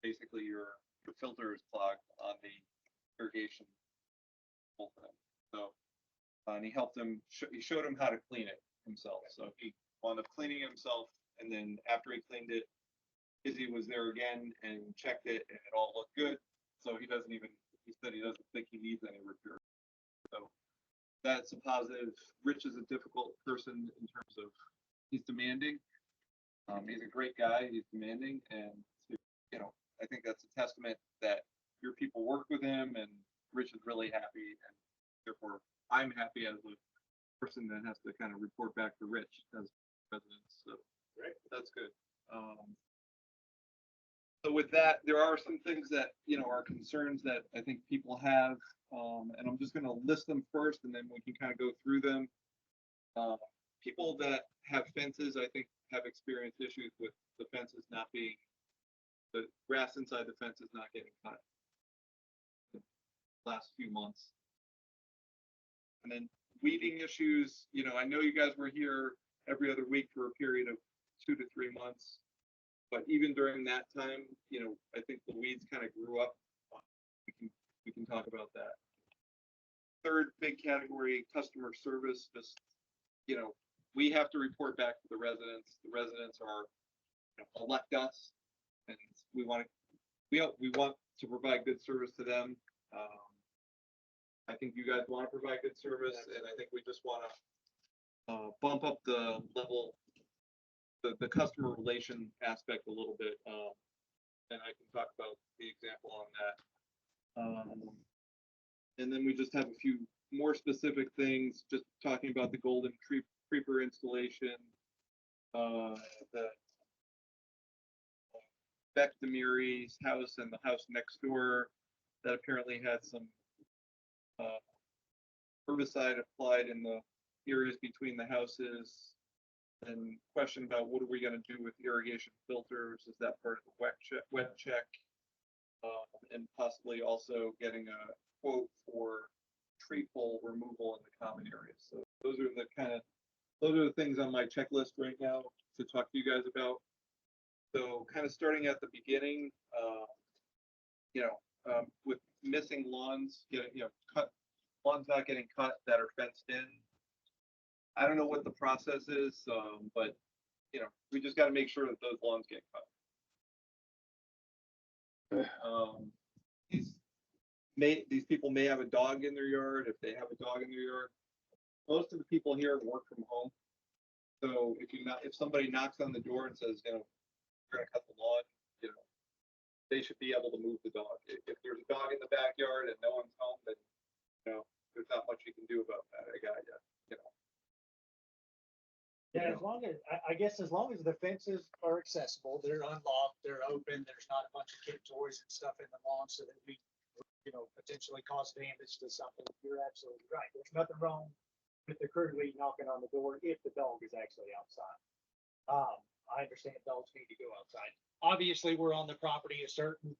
basically your filter is clogged on the irrigation whole thing. So, and he helped him, he showed him how to clean it himself. So he wound up cleaning it himself. And then after he cleaned it, Izzy was there again and checked it and it all looked good. So he doesn't even, he said he doesn't think he needs any repair. So that's a positive. Rich is a difficult person in terms of he's demanding. He's a great guy. He's demanding, and you know, I think that's a testament that your people work with him, and Rich is really happy, and therefore I'm happy as a person that has to kind of report back to Rich as president. So Right. that's good. So with that, there are some things that, you know, are concerns that I think people have, and I'm just gonna list them first, and then we can kind of go through them. Uh, People that have fences, I think, have experienced issues with the fences not being, the grass inside the fence is not getting cut the last few months. And then weeding issues, you know, I know you guys were here every other week for a period of 2 to 3 months. But even during that time, you know, I think the weeds kind of grew up. We can talk about that. Third big category, customer service. Just, you know, we have to report back to the residents. The residents are, you know, elect us, and we want to provide good service to them. I think you guys want to provide good service, and I think we just want to bump up the level, the customer relation aspect a little bit, and I can talk about the example on that. And then we just have a few more specific things, just talking about the golden creeper installation, the Beck Demiri's house and the house next door that apparently had some herbicide applied in the areas between the houses. And question about what are we going to do with irrigation filters? Is that part of the wet check? And possibly also getting a quote for tree pole removal in the common areas. So those are the things on my checklist right now to talk to you guys about. So kind of starting at the beginning, with missing lawns, lawns not getting cut that are fenced in. I don't know what the process is, but you know, we just got to make sure that those lawns get cut. These people may have a dog in their yard. If they have a dog in their yard, most of the people here work from home. So if somebody knocks on the door and says, you know, we're gonna cut the lawn, you know, they should be able to move the dog. If there's a dog in the backyard and no one's home, then you know, there's not much you can do about that. I got you. You know. Yeah, as long as, I guess as long as the fences are accessible, they're unlocked, they're open, there's not a bunch of kid toys and stuff in the lawn so that we, you know, potentially cause damage to something. You're absolutely right. There's nothing wrong with the crudely knocking on the door if the dog is actually outside. I understand dogs need to go outside. Obviously, we're on the property a certain,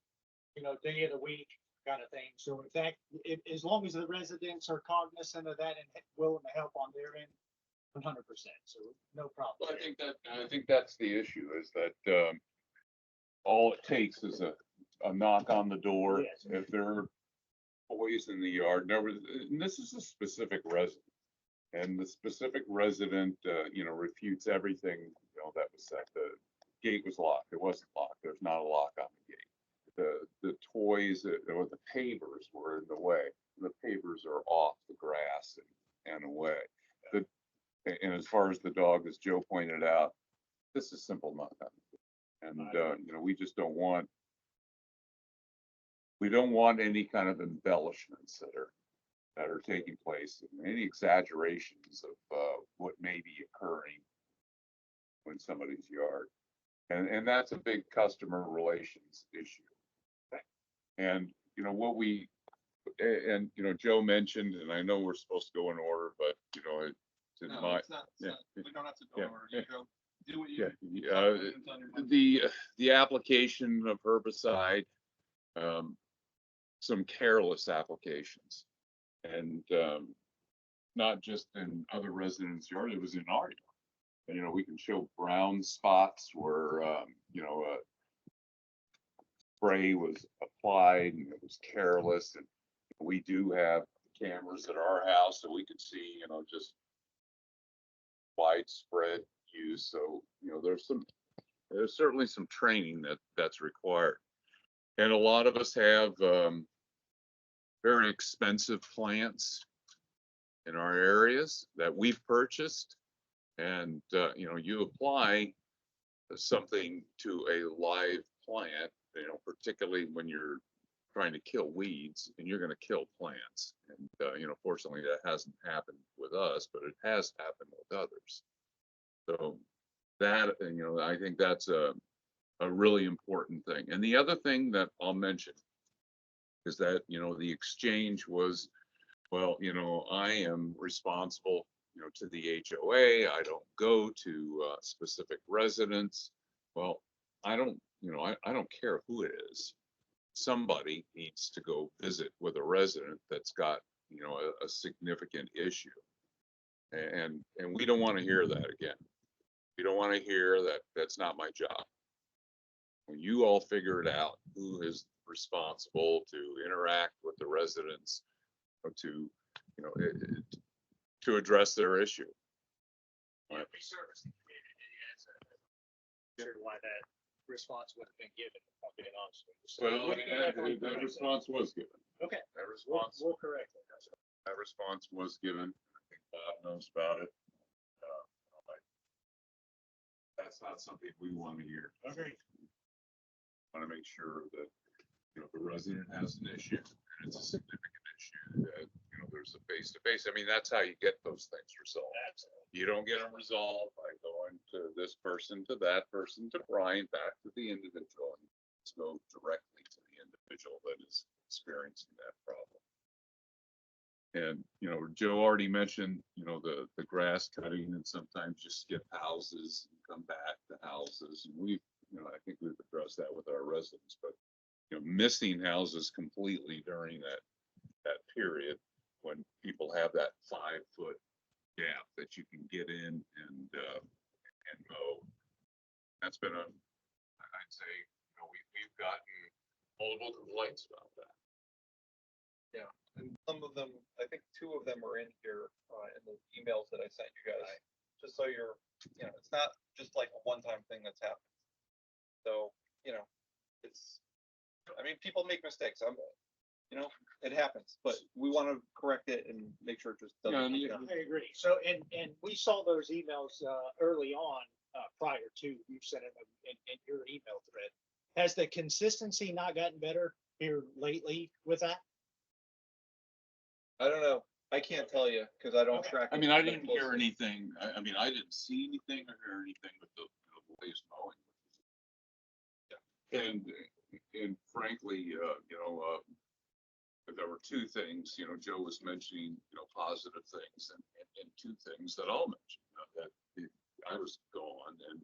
you know, day of the week kind of thing. So in fact, as long as the residents are cognizant of that and willing to help on their end, 100%. So no problem. Well, I think that's the issue is that all it takes is a knock on the door. Yes. If there are boys in the yard, and this is a specific resident, and the specific resident, you know, refutes everything, you know, that was said. The gate was locked. It wasn't locked. There's not a lock on the gate. The toys or the pavers were in the way. The pavers are off the grass and away. And as far as the dog, as Joe pointed out, this is simple knock on. And you know, we just don't want any kind of embellishments that are taking place, and any exaggerations of what may be occurring in somebody's yard. And that's a big customer relations issue. And you know you know, Joe mentioned, and I know we're supposed to go in order, but you know, It's not, we don't have to go over. You go do what you. The application of herbicide, some careless applications, and not just in other residents' yard, it was in our yard. And, you know, we can show brown spots where, you know, spray was applied and it was careless. And we do have cameras at our house so we could see, just widespread use. So, there's certainly some training that's required. And a lot of us have very expensive plants in our areas that we've purchased. And, you apply something to a live plant, particularly when you're trying to kill weeds and you're going to kill plants. And, fortunately that hasn't happened with us, but it has happened with others. So that, I think that's a really important thing. And the other thing that I'll mention is that, the exchange was, well, I am responsible, to the HOA. I don't go to specific residents. Well, I don't care who it is. Somebody needs to go visit with a resident that's got, a significant issue. And we don't want to hear that again. We don't want to hear that that's not my job. When you all figure it out, who is responsible to interact with the residents, to, to address their issue. Yeah, reservice the community, yes. Sure why that response would have been given, if I'm being honest with you. So Well, we can definitely that correct response was given. Okay. That We'll, response, we'll correct it. that response was given. I think Bob knows about it. That's not something we want to hear. Okay. Want to make sure that, the resident has an issue and it's a significant issue that, there's a face-to-face. I mean, that's how you get those things resolved. Absolutely. You don't get them resolved by going to this person, to that person, to Brian, back to the individual. Let's go directly to the individual that is experiencing that problem. And, Joe already mentioned, the grass cutting, and sometimes you skip houses and come back to houses. And I think we've addressed that with our residents, but, missing houses completely during that period when people have that 5-foot gap that you can get in and mow. That's been I'd say, we've gotten multiple complaints about that. Yeah, and some of them, I think 2 of them are in here, in the emails that I sent you guys, just so you're, it's not just like a one-time thing that's happened. So, people make mistakes. It happens, but we want to correct it and make sure it just doesn't. I agree. So, and we saw those emails, early on, prior to you sending them in your email thread. Has the consistency not gotten better here lately with that? I don't know. I can't tell you because I don't track. I mean, I didn't hear anything. I mean, I didn't see anything or hear anything with the latest mowing. Yeah. And frankly, there were 2 things, Joe was mentioning, positive things and 2 things that I'll mention, that I was gone and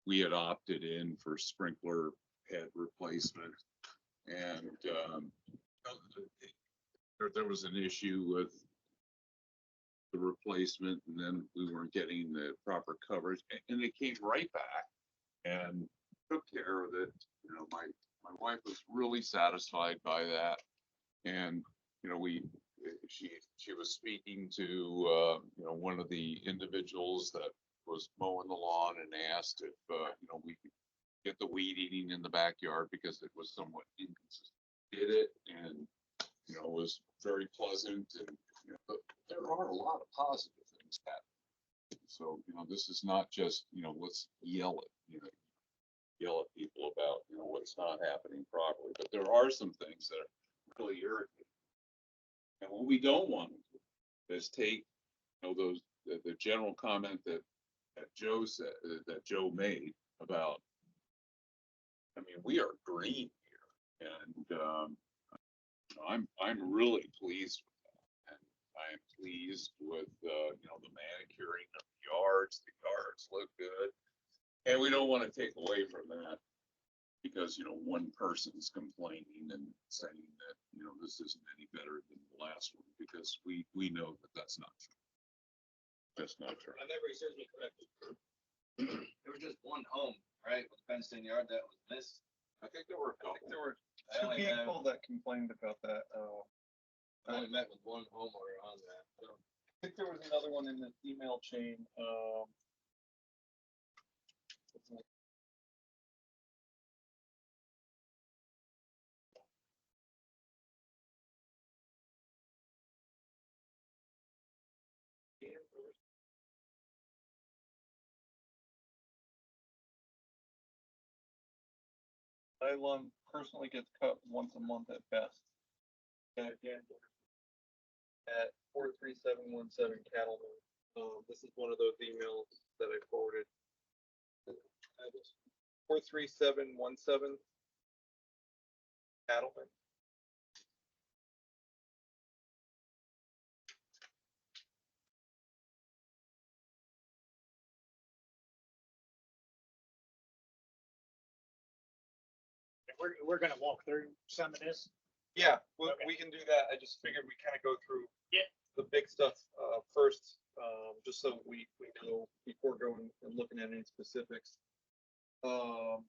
we had opted in for sprinkler head replacement. And, there was an issue with the replacement and then we weren't getting the proper coverage and they came right back and took care of it. My wife was really satisfied by that. And, she was speaking to, one of the individuals that was mowing the lawn and asked if, we could get the weed eating in the backyard because it was somewhat inconsistent. Did it and, it was very pleasant and, but there are a lot of positive things happening. So, this is not just, let's yell at people about, what's not happening properly, but there are some things that are really irritating. And what we don't want to do is take, the general comment that Joe said, that Joe made about, I mean, we are green here and, I'm really pleased with that. And I am pleased with, the manicuring of the yards. The yards look good. And we don't want to take away from that because, one person's complaining and saying that, this isn't any better than the last one because we know that that's not true. That's not true. My memory serves me correctly. There was just one home, right, with fenced in yard that was missed. I think think there were I two only have- people that complained about that. I only met with one homeowner on that, so. I think there was another one in the email chain, my lawn personally gets cut once a month at best. At 43717 Cattleman. This is one of those emails that I forwarded. 43717 Cattleman. We're gonna walk through some of this. Yeah, Okay. we can do that. I just figured we kind of go through Yeah. the big stuff first, just so we know before going and looking at any specifics.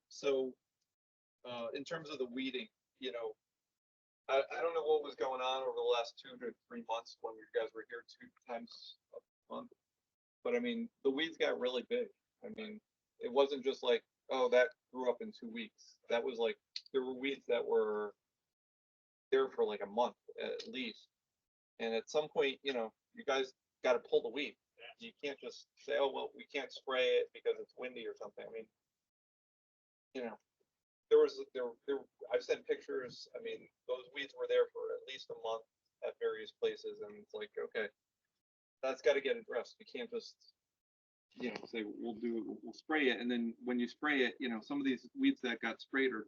So in terms of the weeding, you know, I don't know what was going on over the last 2 to 3 months when you guys were here 2 times a month. But I mean, the weeds got really big. I mean, it wasn't just like, oh, that grew up in 2 weeks. That was like, there were weeds that were there for like a month at least. And at some point, you know, you guys got to pull the weed. You can't just say, oh, well, we can't spray it because it's windy or something. I mean, you know, I've sent pictures. I mean, those weeds were there for at least a month at various places. And it's like, okay, that's got to get addressed. You can't just, you know, say, we'll spray it. And then when you spray it, you know, some of these weeds that got sprayed are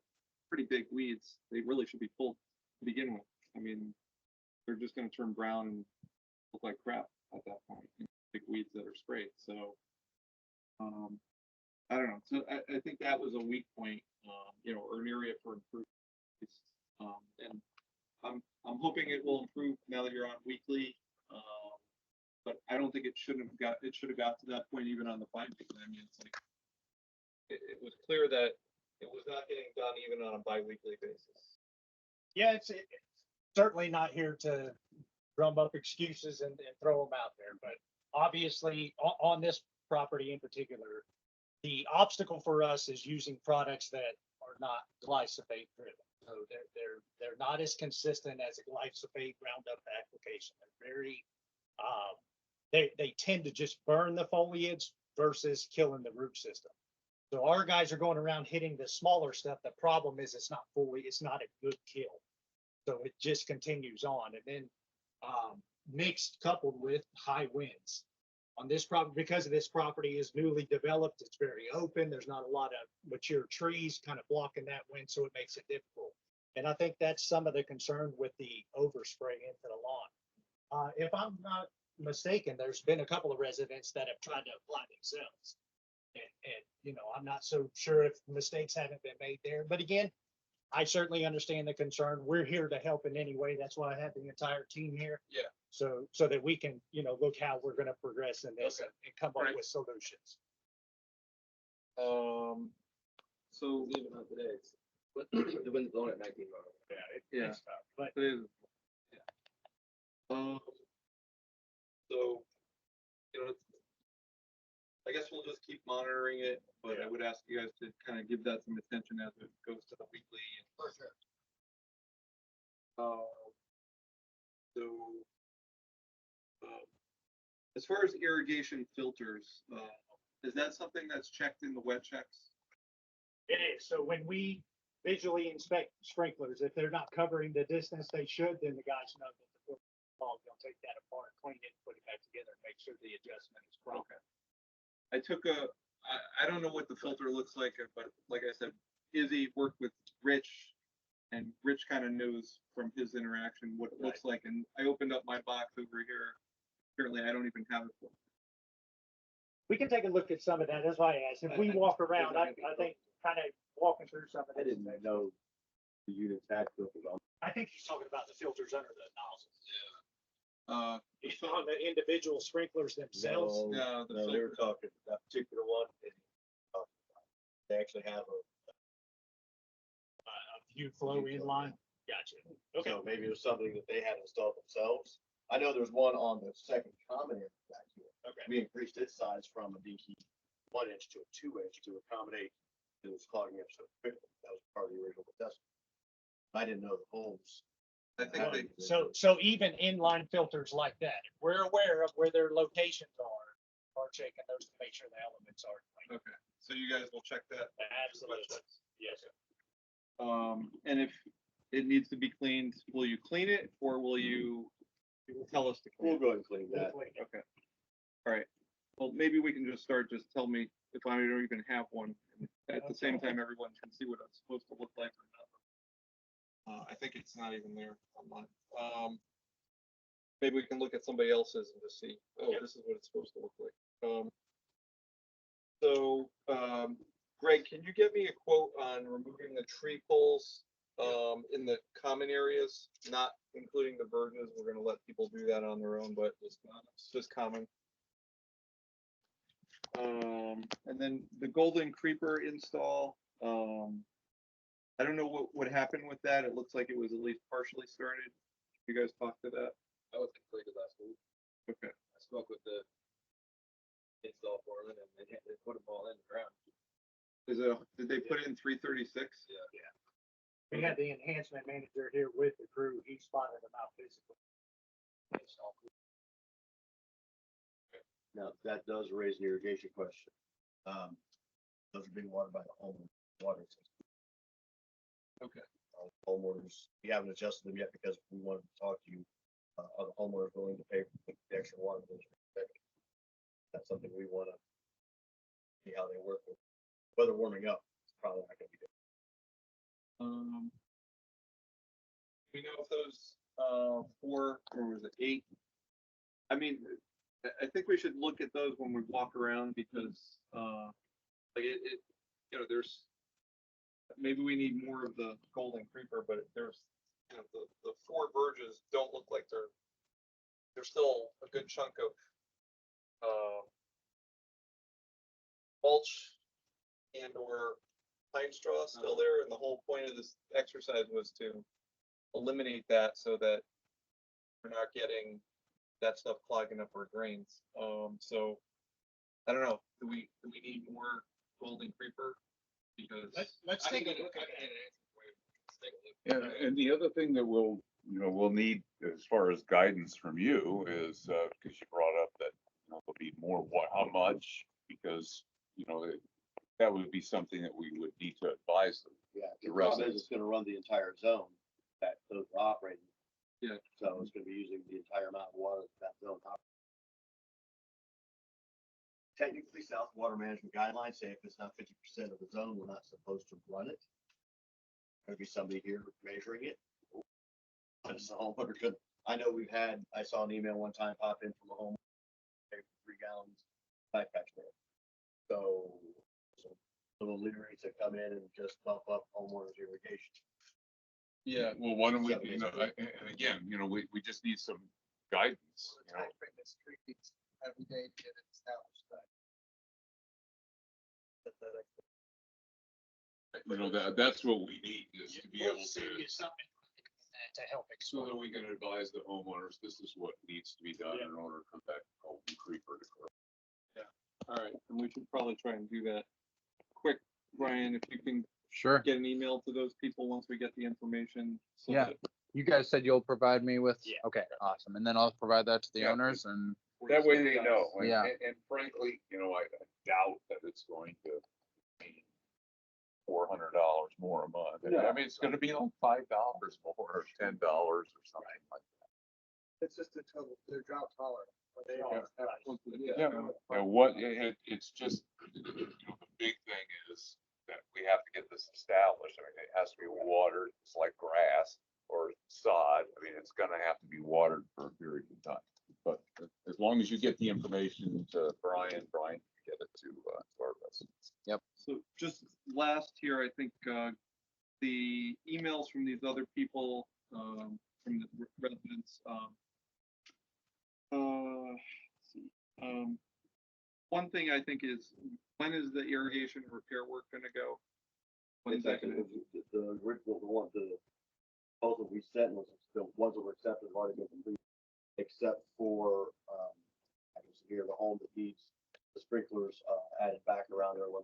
pretty big weeds. They really should be pulled to begin with. I mean, they're just going to turn brown and look like crap at that point. You know, big weeds that are sprayed. So, I don't know. So I think that was a weak point, you know, or an area for improvement. And I'm hoping it will improve now that you're on weekly. But I don't think it should have got to that point even on the bi-weekly. I mean, it's like, it was clear that it was not getting done even on a bi-weekly basis. Yeah, it's certainly not here to drum up excuses and throw them out there, but obviously on this property in particular, the obstacle for us is using products that are not glyphosate driven. So they're not as consistent as a glyphosate Roundup application. They're very, they tend to just burn the foliage versus killing the root system. So our guys are going around hitting the smaller stuff. The problem is it's not a good kill. So it just continues on. And then mixed coupled with high winds. On this property, because of this property is newly developed, it's very open. There's not a lot of mature trees kind of blocking that wind, so it makes it difficult. And I think that's some of the concern with the overspray into the lawn. If I'm not mistaken, there's been a couple of residents that have tried to apply themselves. And you know, I'm not so sure if mistakes haven't been made there. But again, I certainly understand the concern. We're here to help in any way. That's why I have the entire team here. Yeah. So that we can, you know, look how we're gonna progress in this Okay. and come up Right. with solutions. So Even on today, it's, but the wind's blowing at 19 miles. Yeah. It's tough, but it is. Yeah. So, you know, I guess we'll just keep monitoring it, but I would ask you guys to kind of give that some attention as it goes to the weekly. for sure. So, as far as irrigation filters, is that something that's checked in the wet checks? It is. So when we visually inspect sprinklers, if they're not covering the distance they should, then the guys know that the filter is clogged. They'll take that apart, clean it, put it back together, and make sure the adjustment is proper. I don't know what the filter looks like, but like I said, Izzy worked with Rich, and Rich kind of knows from his interaction what it looks like. And I opened up my box over here. Apparently, I don't even have it. We can take a look at some of that. That's why I asked. If we walk around, I think kind of walking through some of I this. didn't know the units had filters on. I think he's talking about the filters under the nozzles. The On the individual sprinklers themselves. No, the No, they were filter. talking, that particular one, they actually have You flow in line? Gotcha. Okay. So maybe it was something that they had installed themselves. I know there's one on the second common area back here. Okay. We increased its size from a dinky 1 inch to a 2 inch to accommodate, it was clogging up so quickly. That was part of the original assessment. I didn't know the homes. I think they, So even inline filters like that, if we're aware of where their locations are checking those to make sure the elements are. clean. okay, so you guys will check that. Absolutely. Yes, sir. And if it needs to be cleaned, will you clean it or will you tell us to clean We'll it? go ahead and clean that. Okay. All right. Well, maybe we can just start, just tell me if I don't even have one. and At the same time, everyone can see what it's supposed to look like or not. I think it's not even there online. Maybe we can look at somebody else's and just see, oh, this is what it's supposed to look like. Greg, can you give me a quote on removing the tree poles, in the common areas, not including the verges? We're gonna let people do that on their own, but just common. And then the golden creeper install, I don't know what happened with that. It looks like it was at least partially started. You guys talked to that? That was completed last week. Okay. I spoke with the install foreman and they put them all in the ground. Did they put in 336? Yeah. We had the enhancement manager here with the crew. He spotted them out physically. Now, that does raise an irrigation question. Those are being watered by the home water system. Okay. Homeowners, we haven't adjusted them yet because we wanted to talk to you. Are the homeowners willing to pay for the extra water? Bills? That's something we wanna see how they work with. Weather warming up, it's probably not gonna be good. We know if those, 4, or was it 8? I mean, I think we should look at those when we walk around because, like there's, maybe we need more of the golden creeper, but there's, the 4 verges don't look like they're still a good chunk of, mulch and or pine straw still there, and the whole point of this exercise was to eliminate that so that we're not getting that stuff clogging up our drains. So I don't know, do we need more golden creeper? Because Let's take a look at it. Yeah, and the other thing that we'll need as far as guidance from you is, because you brought up that, there'll be more, how much, because, that would be something that we would need to advise them. Yeah, The the problem residents. is it's gonna run the entire zone that those are operating. Yeah. So it's gonna be using the entire amount of water that zone. Technically, South Water Management Guidelines say if it's not 50% of the zone, we're not supposed to run it. There'd be somebody here measuring it. And it's a homeowner could, I know I saw an email one time pop in from a home, pay for 3 gallons backpack spray. So, little leery to come in and just bump up homeowners irrigation. Yeah, Well, why don't we, So and again, we just need some guidance, Every day to get it established. that's what we need, is to be We'll able send you to, something to help so that explain. we can advise the homeowners, this is what needs to be done Yeah. in order to come back golden creeper to grow. all right, and we should probably try and do that quick. Brian, if you can Sure. get an email to those people once we get the information. So Yeah. that You guys said you'll provide me with, Yeah. okay, awesome. And then I'll provide that to the Yeah. owners and, we're That just way gonna they guess. know, and, Yeah. and frankly, I doubt that it's going to be $400 more a month. I mean, it's gonna be like $5 more, or $10 or something like that. It's just a total, their drought tolerant. But they Yeah. are. It's just, the big thing is that we have to get this established. I mean, it has to be watered, it's like grass or sod. I mean, it's gonna have to be watered for a period of time. But as long as you get the information to Brian can get it to our residents. So just last here, I think, the emails from these other people, from the residents, let's see, one thing I think is, when is the irrigation repair work gonna go? One second. The original, the proposal we sent was the ones that were accepted have already been completed, except for, I can see here, the home that needs the sprinklers, added back around there when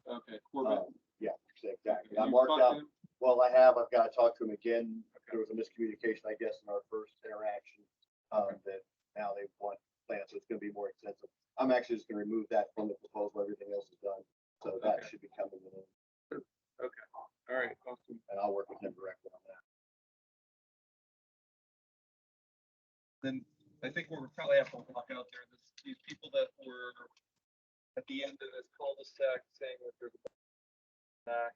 Okay, Corbett. yeah, exactly. I You marked talked out, to him? well, I've got to talk to him again. There was a miscommunication, I guess, in our first interaction, that now they want plans, so it's gonna be more extensive. I'm actually just gonna remove that from the proposal, everything else is done, so that Okay. should be coming in, All right, awesome. and I'll work with him directly on that. Then I think we're probably have to walk out there, these people that were at the end of this cul-de-sac saying that there's a back.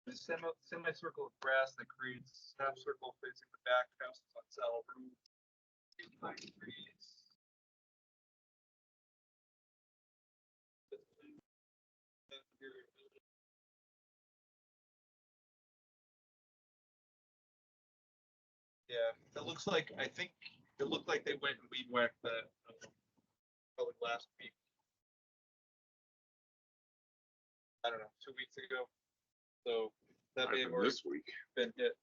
The semicircle of grass that creates half circle facing the back houses on Saddle Road. Pine trees. Yeah, it looks like, I think, it looked like they went and weed whacked that, probably last week. I don't know, 2 weeks ago. So that may have Happened already this week. been hit.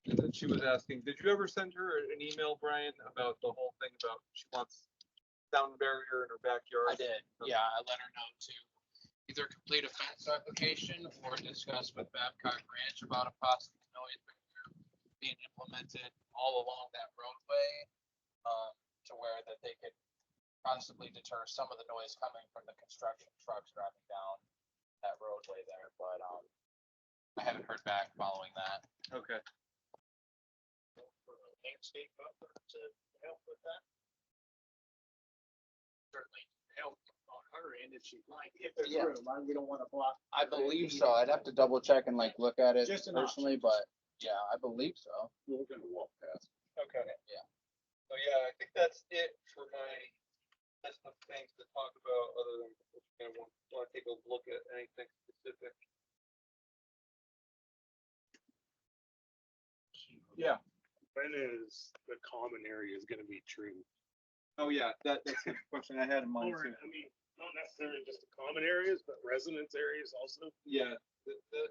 And then she was asking, did you ever send her an email, Brian, about the whole thing about she wants sound barrier in her backyard? I did, yeah, I let her know to either complete a fence application or discuss with Babcock Ranch about a possible noise barrier being implemented all along that roadway, to where that they could possibly deter some of the noise coming from the construction trucks driving down that roadway there, but, I haven't heard back following that. Okay. Landscape buffer to help with that. Certainly help on her end if she'd like, if there's Yeah. room, we don't want to block. I believe so, I'd have to double check and like look at it Just an personally, option. but yeah, I believe so. We're gonna walk past. Okay. Yeah. So yeah, I think that's it for my list of things to talk about, other than, you know, want to take a look at anything specific. Yeah. When is the common area is gonna be trimmed? Oh, yeah, that's the question I had in mind Or, too. I mean, not necessarily just the common areas, but residence areas also. Yeah, the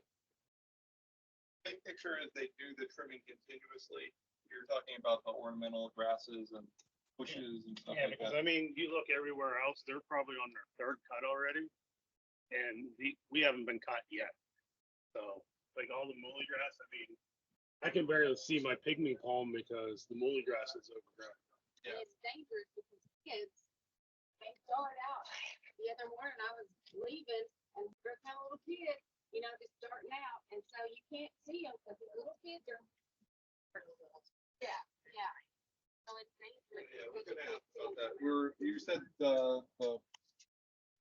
big picture is they do the trimming continuously. You're talking about the ornamental grasses and bushes and stuff Yeah, like because that. I mean, you look everywhere else, they're probably on their third cut already. And we haven't been cut yet. So, like all the muhly grass, I mean, I can barely see my pygmy palm because the muhly grass is overgrown. Yeah. And it's dangerous because kids, they start out. The other morning I was leaving and there's a little kid, you know, just starting out. And so you can't see them because the little kids are. Yeah, yeah. So it's dangerous. Yeah, we're because you gonna can't ask see about 'em. that. You said the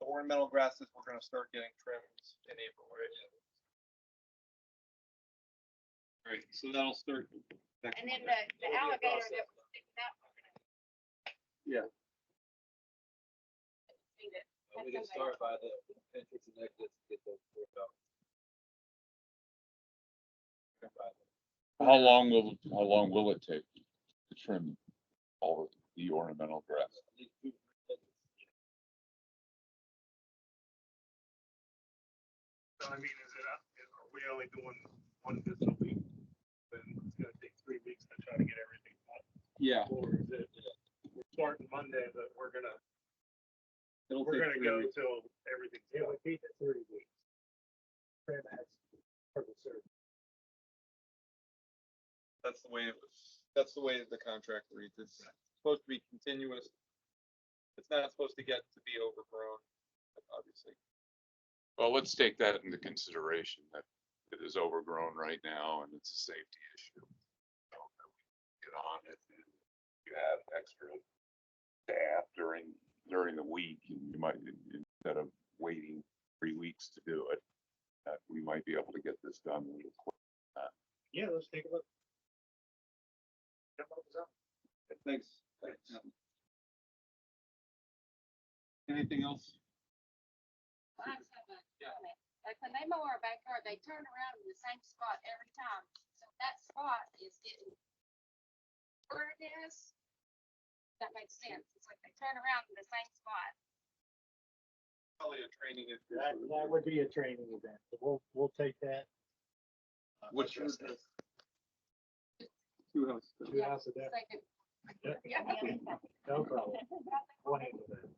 ornamental grasses were gonna start getting trimmed in April, right? Right, so that'll start. next And then Monday. the alligator that was sticking out. Yeah. See that. We can start by the entrance and exits, get those worked out. How long will it take to trim all of the ornamental grass? So I mean, are we only doing one visit a week? Then it's gonna take 3 weeks to try to get everything done. Yeah. Or is it, we're starting Monday, but we're gonna It'll go take 3 weeks. till everything's It done. would be the 30 weeks. Trim has purple service. That's the way it was, that's the way the contract reads. It's supposed to be continuous. It's not supposed to get to be overgrown, obviously. Well, let's take that into consideration, that it is overgrown right now and it's a safety issue. So that we get on it, and you have extra staff during the week, and you might, instead of waiting 3 weeks to do it, that we might be able to get this done a little quicker. Yeah, let's take a look. Thanks. Anything else? I just have a comment. Like when they mow our backyard, they turn around in the same spot every time. So that spot is getting where it is. That makes sense. It's like they turn around in the same spot. probably a training. That would be a training event. So we'll take that. Which is two houses. Two houses there. Second. Yeah. Yeah. No problem. We'll handle that.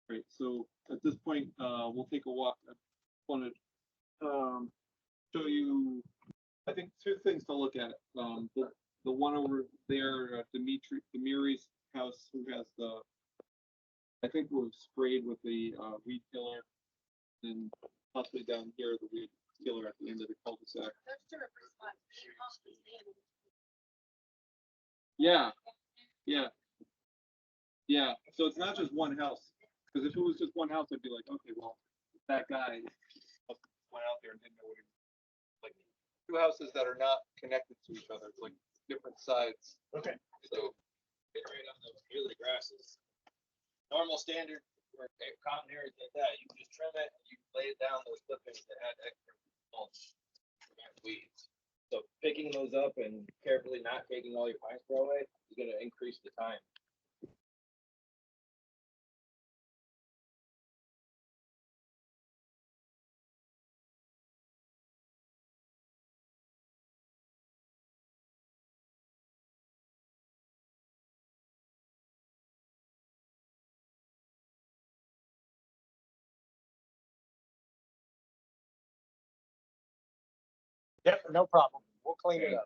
Great, so at this point, we'll take a walk. I wanted, show you, I think two things to look at. The one over there, Dimitri's house, who has the, I think was sprayed with the, weed killer. And possibly down here, the weed killer at the end of the cul-de-sac. Those two are pretty spots. Yeah, yeah. Yeah, so it's not just one house, because if it was just one house, I'd be like, okay, well, that guy went out there and didn't know what he was. Like, two houses that are not connected to each other, it's like different sides. Okay. So, get right on the, here the grass is normal standard for common areas like that, you can just trim it, you can lay it down those clippings that had extra mulch and weeds. So picking those up and carefully not taking all your pine straw away is gonna increase the time. Yep, no problem. We'll clean it up.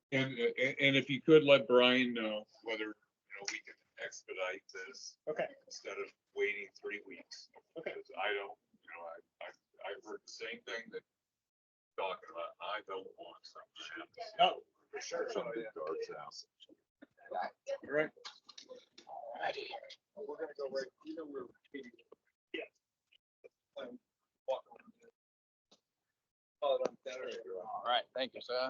And if you could let Brian know whether, we can expedite this Okay. instead of waiting 3 weeks. Okay. Because I don't, I've heard the same thing that you're talking about. I don't want something to happen. No, for sure. Something darts out. Right. We're gonna go right, we're. Yeah. All right, thank you, sir.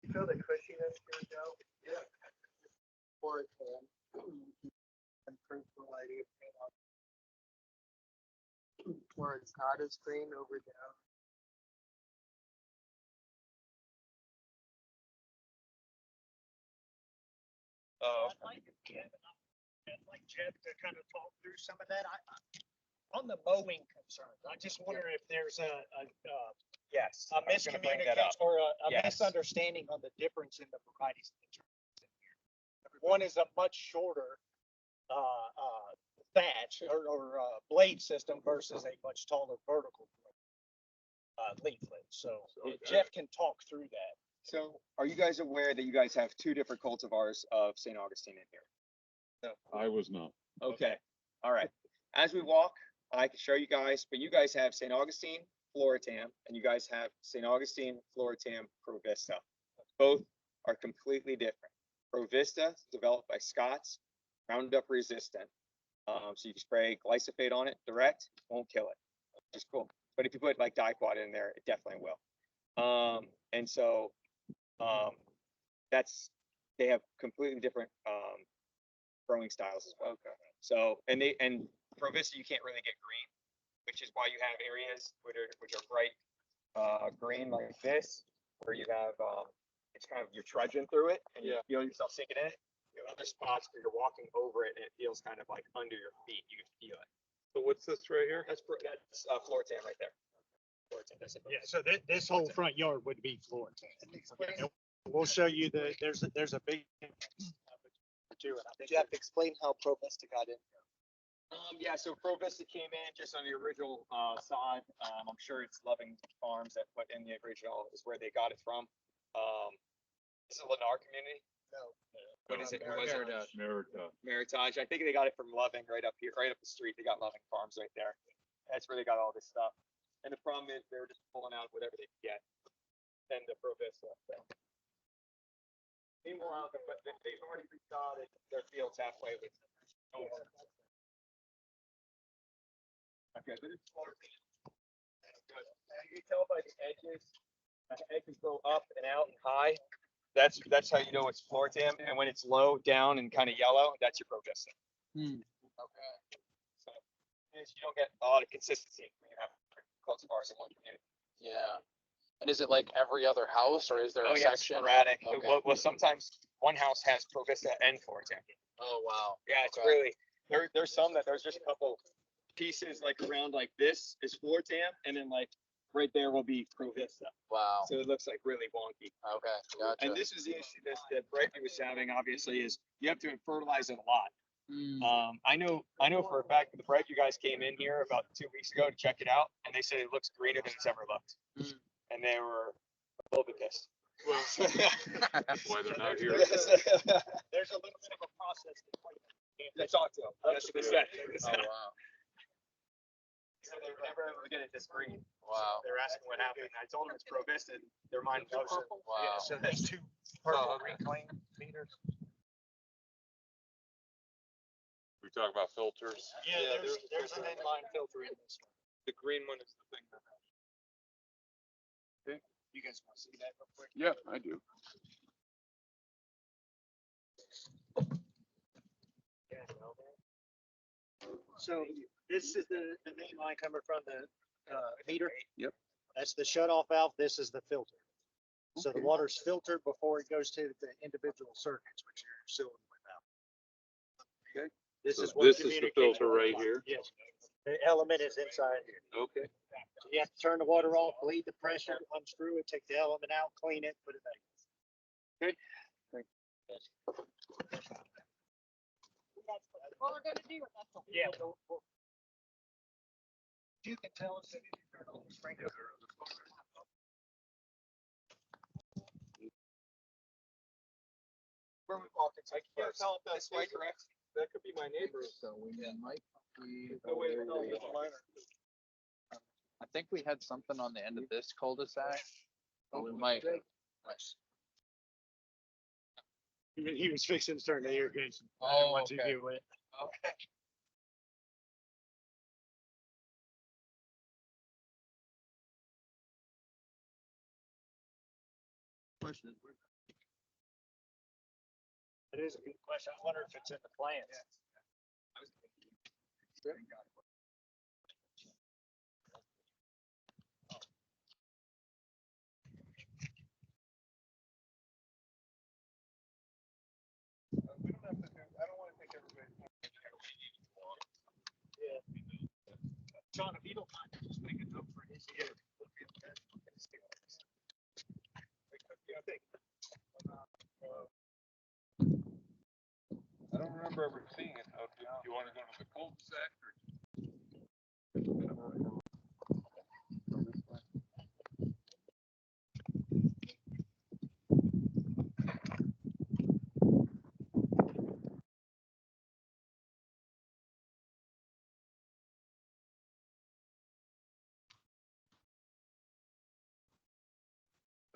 You feel the cushiness here, Joe? Yeah. Or it can improve the lighting of paint on. Where it's not as green over down. I'd like Jeff to kind of talk through some of that. On the mowing concerns, I just wonder if there's Yes. a I was gonna bring that miscommunication up. or a Yes. misunderstanding on the difference in the varieties. of the trees in here. One is a much shorter thatch or blade system versus a much taller vertical leaflet. So Jeff can talk through that. So are you guys aware that you guys have two different cultivars of St. Augustine in here? I was not. Okay, all right. As we walk, I can show you guys, but you guys have St. Augustine, Floritam, and you guys have St. Augustine, Floritam, Pro Vista. Both are completely different. Pro Vista is developed by Scott's, Roundup resistant. So you can spray glyphosate on it direct, won't kill it, which is cool. But if you put like Dicot in there, it definitely will. And so, they have completely different, growing styles as well. So, and Pro Vista, you can't really get green, which is why you have areas which are bright, green like this, where you have, it's kind of, you're trudging through it and you feel yourself sinking in it. You have other spots where you're walking over it and it feels kind of like under your feet, you can feel it. So what's this right here? That's Floritam right there. Floritam, that's it. Yeah, so this whole front yard would be floor. We'll show you there's a big. Jeff, explain how Pro Vista got in. Yeah, so Pro Vista came in just on the original, side. I'm sure it's Loving Farms that put in the original is where they got it from. This is Lennar community. No. What is it? Or was it Meritage. Meritage? I think they got it from Loving right up here, right up the street. They got Loving Farms right there. That's where they got all this stuff. And the problem is they were just pulling out whatever they could get. Then the Pro Vista. So. Meanwhile, they've already restarted their fields halfway with. Okay, but it's good. You can tell by the edges go up and out and high. That's how you know it's Floritam. And when it's low down and kind of yellow, that's your Pro Vista. Okay. So, is you don't get a lot of consistency when you have cultivars in one community. Yeah. And is it like every other house or is there Oh a yeah, section? sporadic. Okay. Well, sometimes one house has Provista and Floritan. Oh, wow. Yeah, it's Okay. really, there's some that there's just a couple pieces like around like this is Floritan and then like right there will be Provista. Wow. So it looks like really wonky. Okay, gotcha. And this is the issue that Brett was having, obviously, is you have to fertilize it a lot. Mm, I know for a fact that the Brett, you guys came in here about 2 weeks ago to check it out and they said it looks greener than it's ever looked. Mm. And they were a little bit pissed. Why they're not here. There's a little bit of a process. I talked to them. That's what they said. Oh, wow. So they were never able to get it this green. Wow. They're asking what happened. I told them it's Provista. Their mind knows it. Wow. So there's two purple okay. reclaim meters. We talk about filters. Yeah, there's an inline filter in this one. The green one is the thing. You guys want to see that real quick? Yeah, I do. So this is the main line coming from the meter. Yep. That's the shut off valve. This is the filter. So the Okay. water's filtered before it goes to the individual circuits, which you're sealing with now. Okay. This So is what this is the communicates filter with right line. here? Yes. The element is inside here. Okay. So you have to turn the water off, bleed the pressure, unscrew it, take the element out, clean it, put it back. What we're gonna do with that. Yeah. You can tell us if you turn on the sprinkler. Where we walking? So I can't tell if that's right, correct? That could be my neighbor. So we might be. No way to know which line. I think we had something on the end of this cul-de-sac. But we might. He was fixing to turn the irrigation. Oh, Once he okay. do it. Okay. It is a good question. I wonder if it's in the plans. John, if you don't mind, just make a note for his ear. I don't remember ever seeing it. Do you want to go to the cul-de-sac or?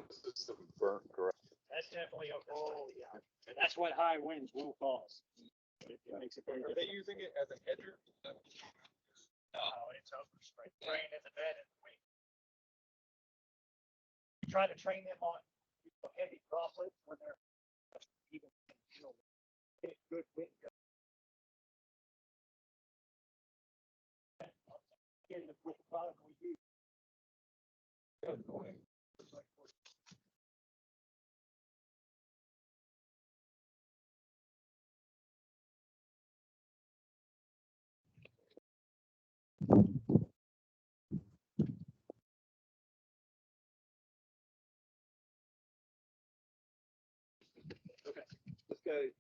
This is some burnt grass. That's definitely, oh, yeah. And that's what high winds will cause. It makes it very Are they using it as a hedger? No, it's overspray. Rain in the bed and the wind. Try to train them on heavy droplets when they're even, get good wind. In the with the product we use. This guy.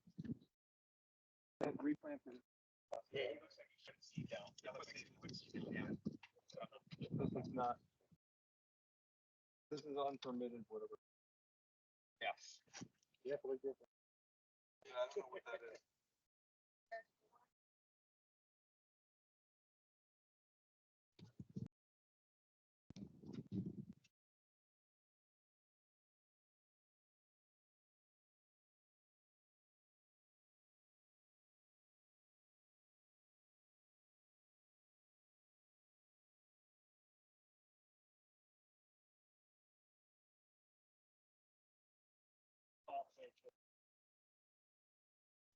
Replanted. Yeah, he looks like he should see down. This is not. This is unpermitted, whatever. Yes. Definitely different. Yeah, I don't know what that is.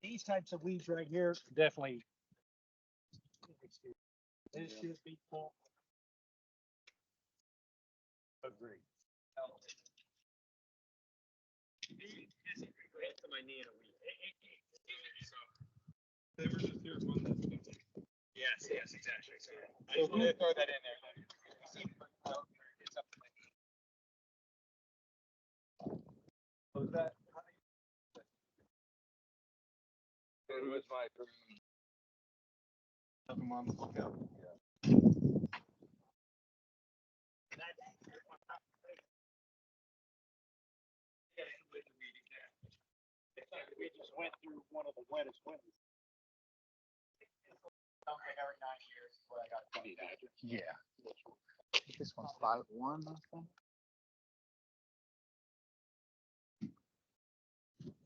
These types of weeds right here, definitely This should be full. Agree. My knee in a week. They were just here Monday. Yes, exactly. I just wanted to throw that in there. It's up to my knee. Was that? It was my dream. Have them on the lookout. We just went through one of the wettest winters. Every 9 years is what I got. Yeah. This one's 5-1, I think.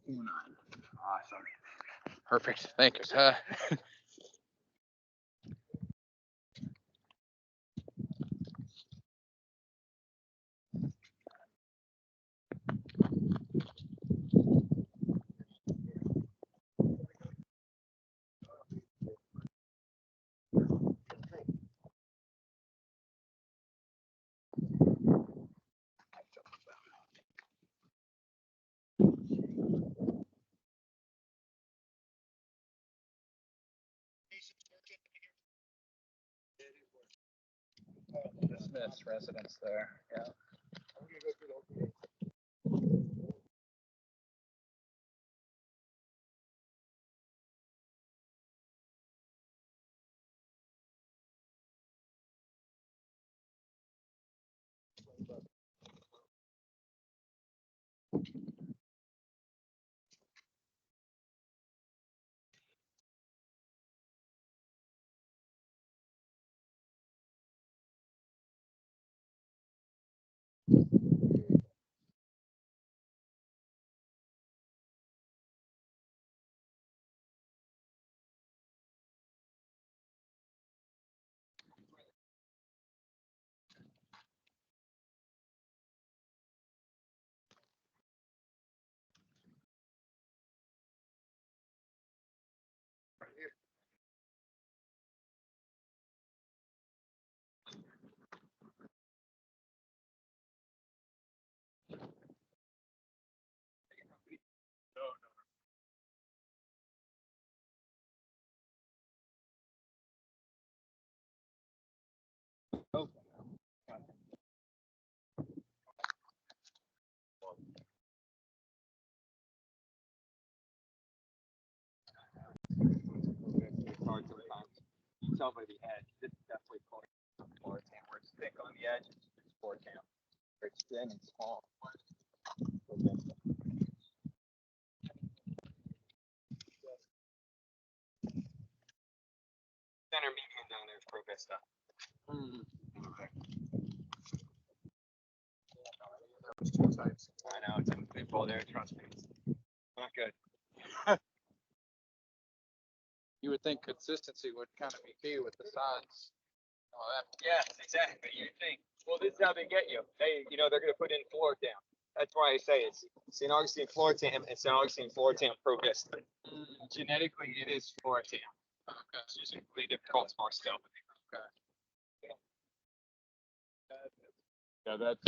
9. Awesome. Perfect. Thanks. Dismiss residents there. Yeah. Hard sometimes. You can tell by the edge. This is definitely floor tan. Where it's thick on the edge, it's floor tan. Where it's thin and small. Center median down there is Pro Vista. I know, it's unbelievable there, trust me. It's not good. You would think consistency would kind of be key with the sides. Oh, that. Yes, exactly. You think, well, this is how they get you. They're gonna put in floor tam. That's why I say it's St. Augustine floor tam and St. Augustine floor tam Pro Vista. Genetically, it is floor tam. Okay. It's just really difficult for still. Okay. Yeah, that's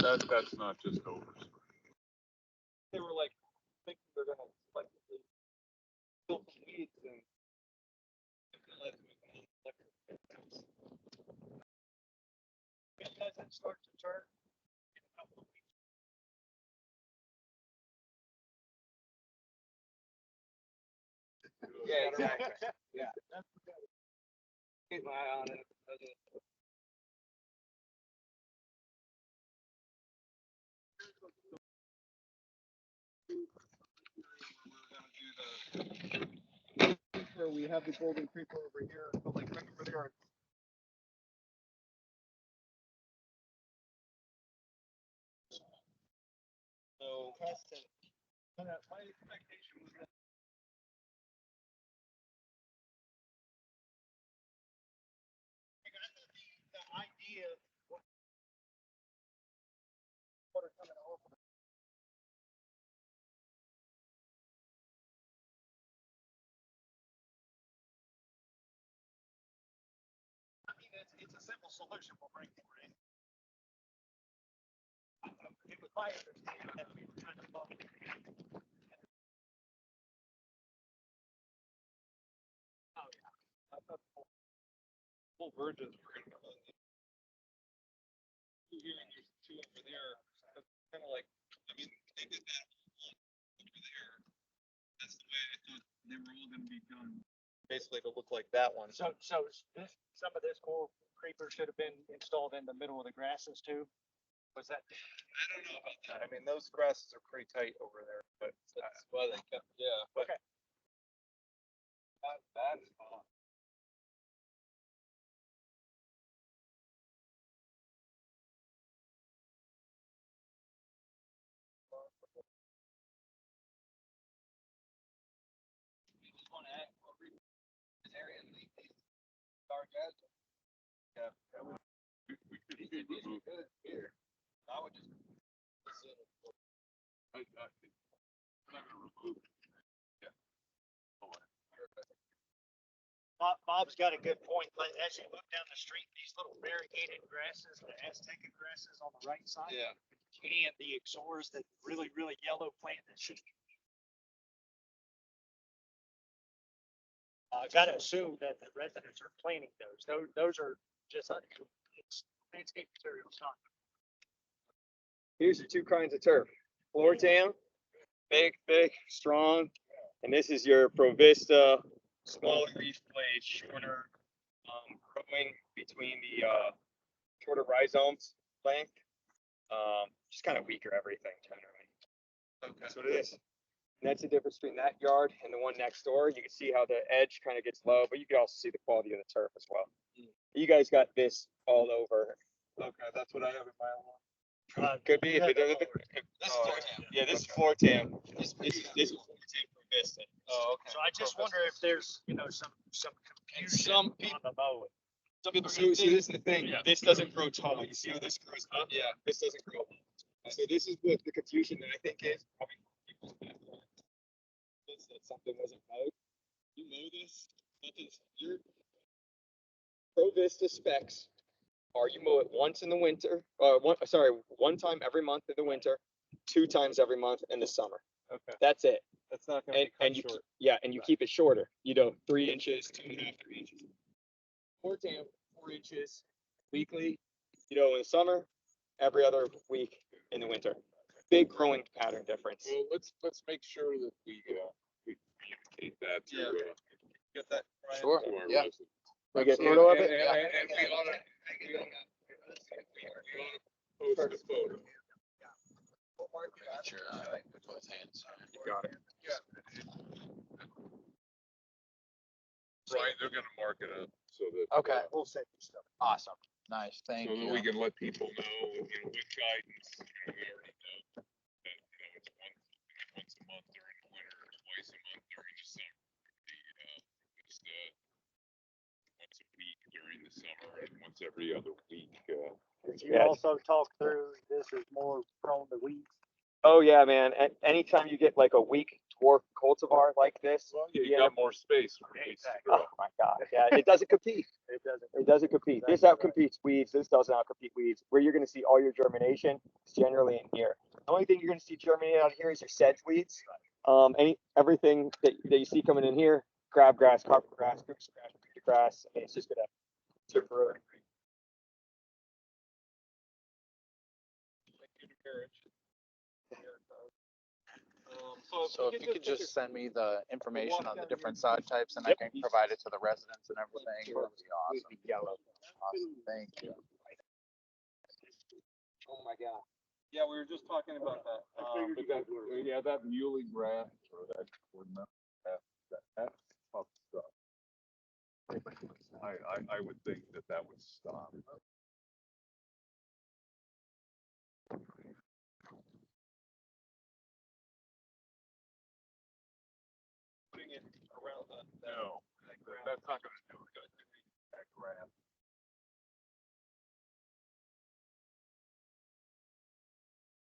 not just over. They were like, thinking they're gonna like build some weeds and. It doesn't start to turn. Yeah, exactly. Yeah. Keep my eye on it. So we have the golden creeper over here, but like right over there. So. My expectation was that. The idea. Water coming over. I mean, that's simple solution will bring more in. It was my understanding that we were trying to look. Oh, yeah. I thought Full virgins were gonna come in. Two here and there's two over there. That's kind of like, I mean, they did that over there. That's the way I thought they were all gonna be done. Basically to look like that one. So this, some of this coral creeper should have been installed in the middle of the grasses too? Was that? I don't know about that. I mean, those grasses are pretty tight over there, but That's why they kept, yeah. but Okay. that is fine. You just wanna add more this area and leave these dark ads. Yeah. These are good here. I would just. Bob's got a good point. Like, as you look down the street, these little variegated grasses, the Azteca grasses on the right side. Yeah. And the Exors, that really, really yellow plant that should. I gotta assume that the residents are planting those. Those are just, it's landscape materials, not. Here's your two kinds of turf. Floratam, big, strong, and this is your Provista, smaller leaf blade, shorter, growing between the shorter rhizomes length. Just kind of weaker everything generally. Okay. That's what it is. And that's the difference between that yard and the one next door. You can see how the edge kind of gets low, but you can also see the quality of the turf as well. You guys got this all over. Okay, that's what I have in my lawn. Could be if it doesn't. This is Floratam. Yeah, this is Floratam. This is Floratam Provista. Oh, okay. So I just wonder if there's, some confusion some on the mowing. Some people, so this is the thing, this doesn't grow tall, you see how this grows up? Yeah. This doesn't grow up. So this is what the confusion that I think is, probably people's background. Is that something wasn't mowed. You mow this, nothing's, your Provista specs are you mow it once in the winter, one time every month in the winter, 2 times every month in the summer. Okay. That's it. That's not gonna And, be cut and you, short. yeah, and you keep it shorter, 3 inches, 2.5, 3 inches. 4 inches weekly, in the summer, every other week in the winter. Big growing pattern difference. Well, let's make sure that we communicate that to, Yeah. Get that, Brian? Sure, to our yeah. residents. We get a And- photo of it? and- and we oughta post the photo. Sure, I like with both hands. You got it. Right, they're gonna mark it up so that. Okay, We'll send you stuff. awesome, nice, thank So that we you. can let people know, with guidance, we already know that, it's once a month during the winter, or twice a month during the summer. Just, once a week during the summer, and once every other week, You Yeah. also talk through, this is more prone to weeds. Oh, yeah, man. Anytime you get like a weak dwarf cultivar like this, well, you you end got up- more space for weeds to Exactly. grow. oh my God, yeah, it doesn't compete. It doesn't. It doesn't compete. This Exactly right. outcompetes weeds. This doesn't outcompete weeds. Where you're gonna see all your germination is generally in here. The only thing you're gonna see germinate out here is your sedge weeds. Everything that you see coming in here, crabgrass, carpet grass, goose grass, grass, it's just gonna tip through it. So if you could just send me the information on the different sod types and I can provide it to the residents and everything, that would be awesome. Awesome, thank you. Oh my God. Yeah, we were just talking about that. But that muley grass or that, that's tough stuff. I would think that would stop. Putting it around the. No, that's not gonna do it. That grass.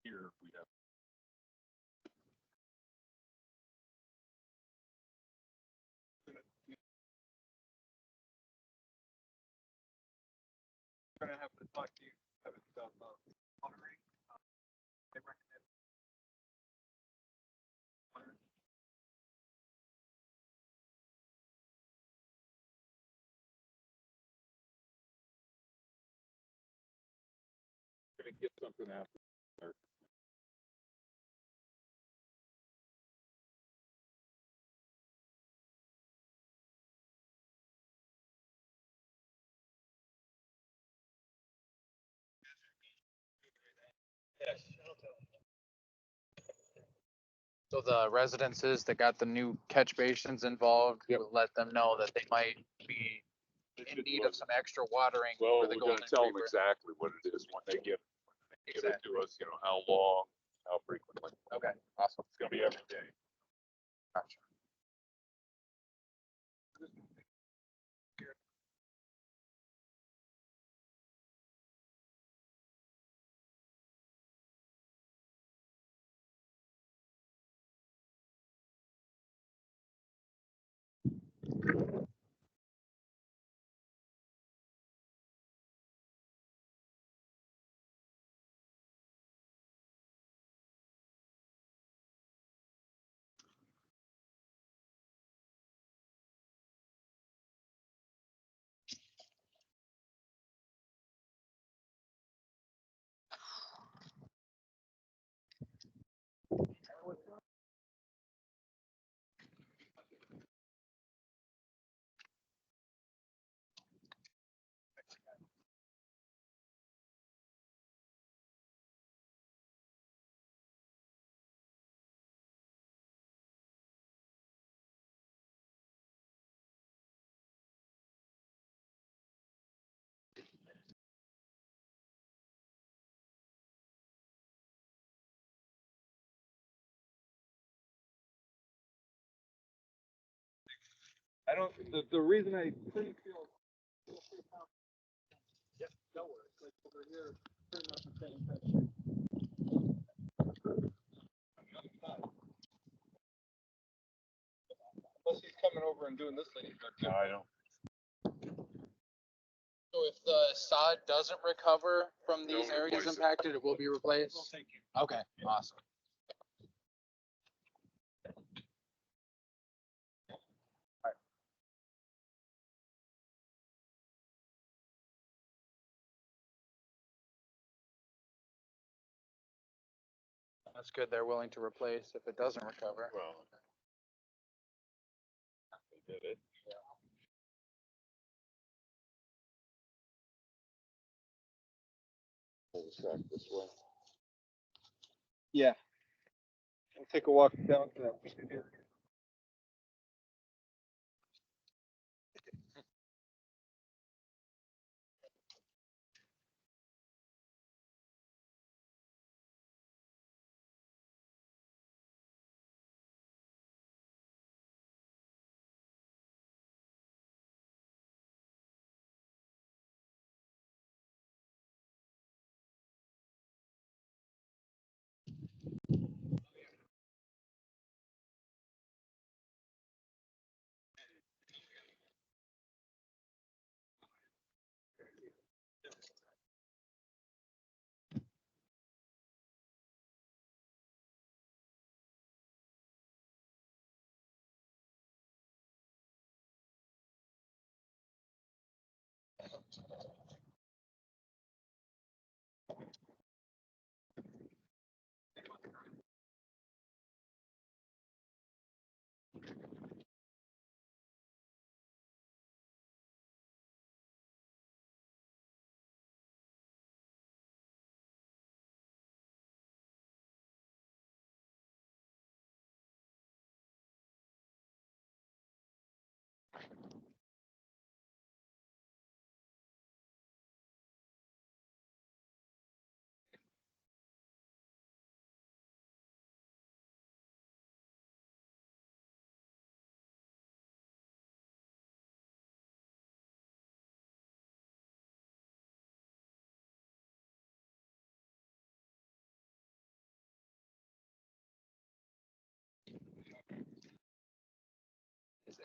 Here, we have talked to you about monitoring. They recommend. Gonna get something after. Yes. So the residences that got the new catch basins involved, Yep. we'll let them know that they might be in need of some extra watering Well, for the we're golden gonna tell them reaper. exactly what it is when they give it to us, you know, how long, how frequently. Okay, awesome. It's gonna be every day. Gotcha. I don't, the reason I couldn't feel. Yep, no worries. Like over here, pretty much the same thing. Unless he's coming over and doing this thing. No, I don't. So if the sod doesn't recover from these They'll areas replace it. impacted, it will be replaced? Okay, awesome. That's good. They're willing to replace if it doesn't recover. Well. They did it. Pull this back this way. Yeah. We'll take a walk down to that.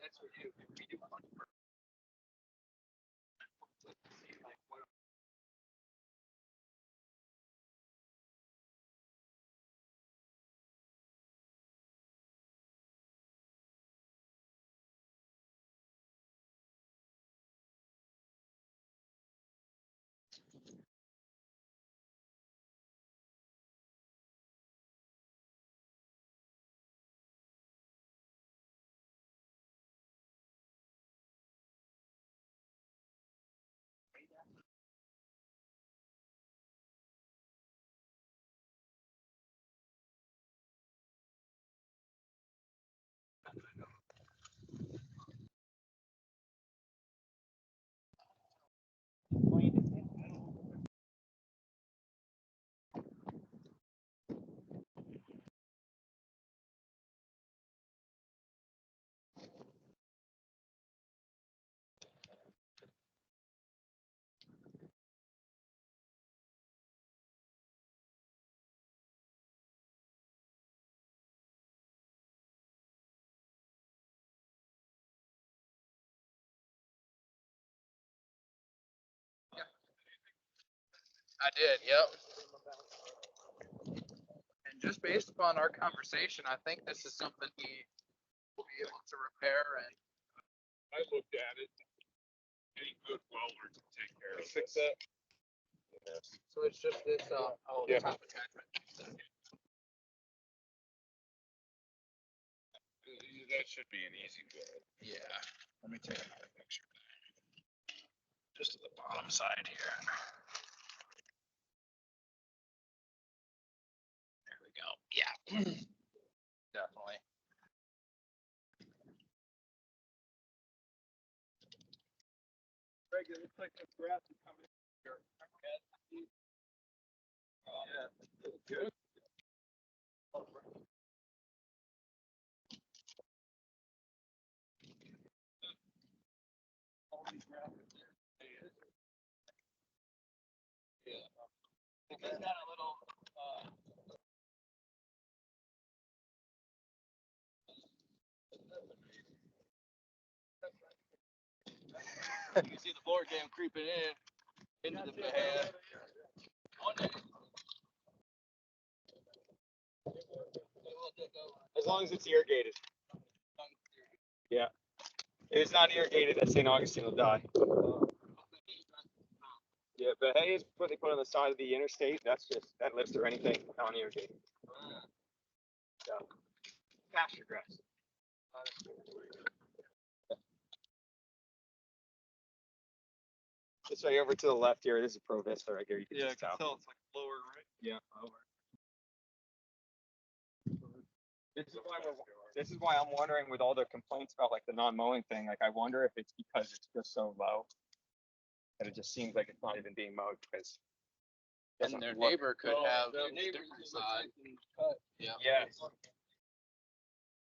That's what you do. We do I did, yep. And just based upon our conversation, I think this is something he will be able to repair and I looked at it. Any good welder can take care of Fix it. that. so it's just this, Yeah. top attachment. That should be an easy fix. Yeah, let me take another picture. Just to the bottom side here. There we go. Yeah. Definitely. Greg, it looks like the grass is coming here. Yeah. Good. All these grasses there. Yeah. It got a little, You can see the floor jam creeping into the Bahia. As long as it's irrigated. Yeah. If it's not irrigated, that St. Augustine will die. Yeah, but hay is what they put on the side of the interstate. That's just, that lives through anything non-irrigated. So, pasture grass. This way over to the left here, this is Pro Vista right here. You can Yeah, I just can tell. tell it's like lower, right? Yeah, over. This is why I'm wondering with all the complaints about like the non-mowing thing, like I wonder if it's because it's just so low. That it just seems like it's not even being mowed because. it And doesn't their look- neighbor could Well, have their a neighbor different looks side. like he's cut. Yeah. Yes.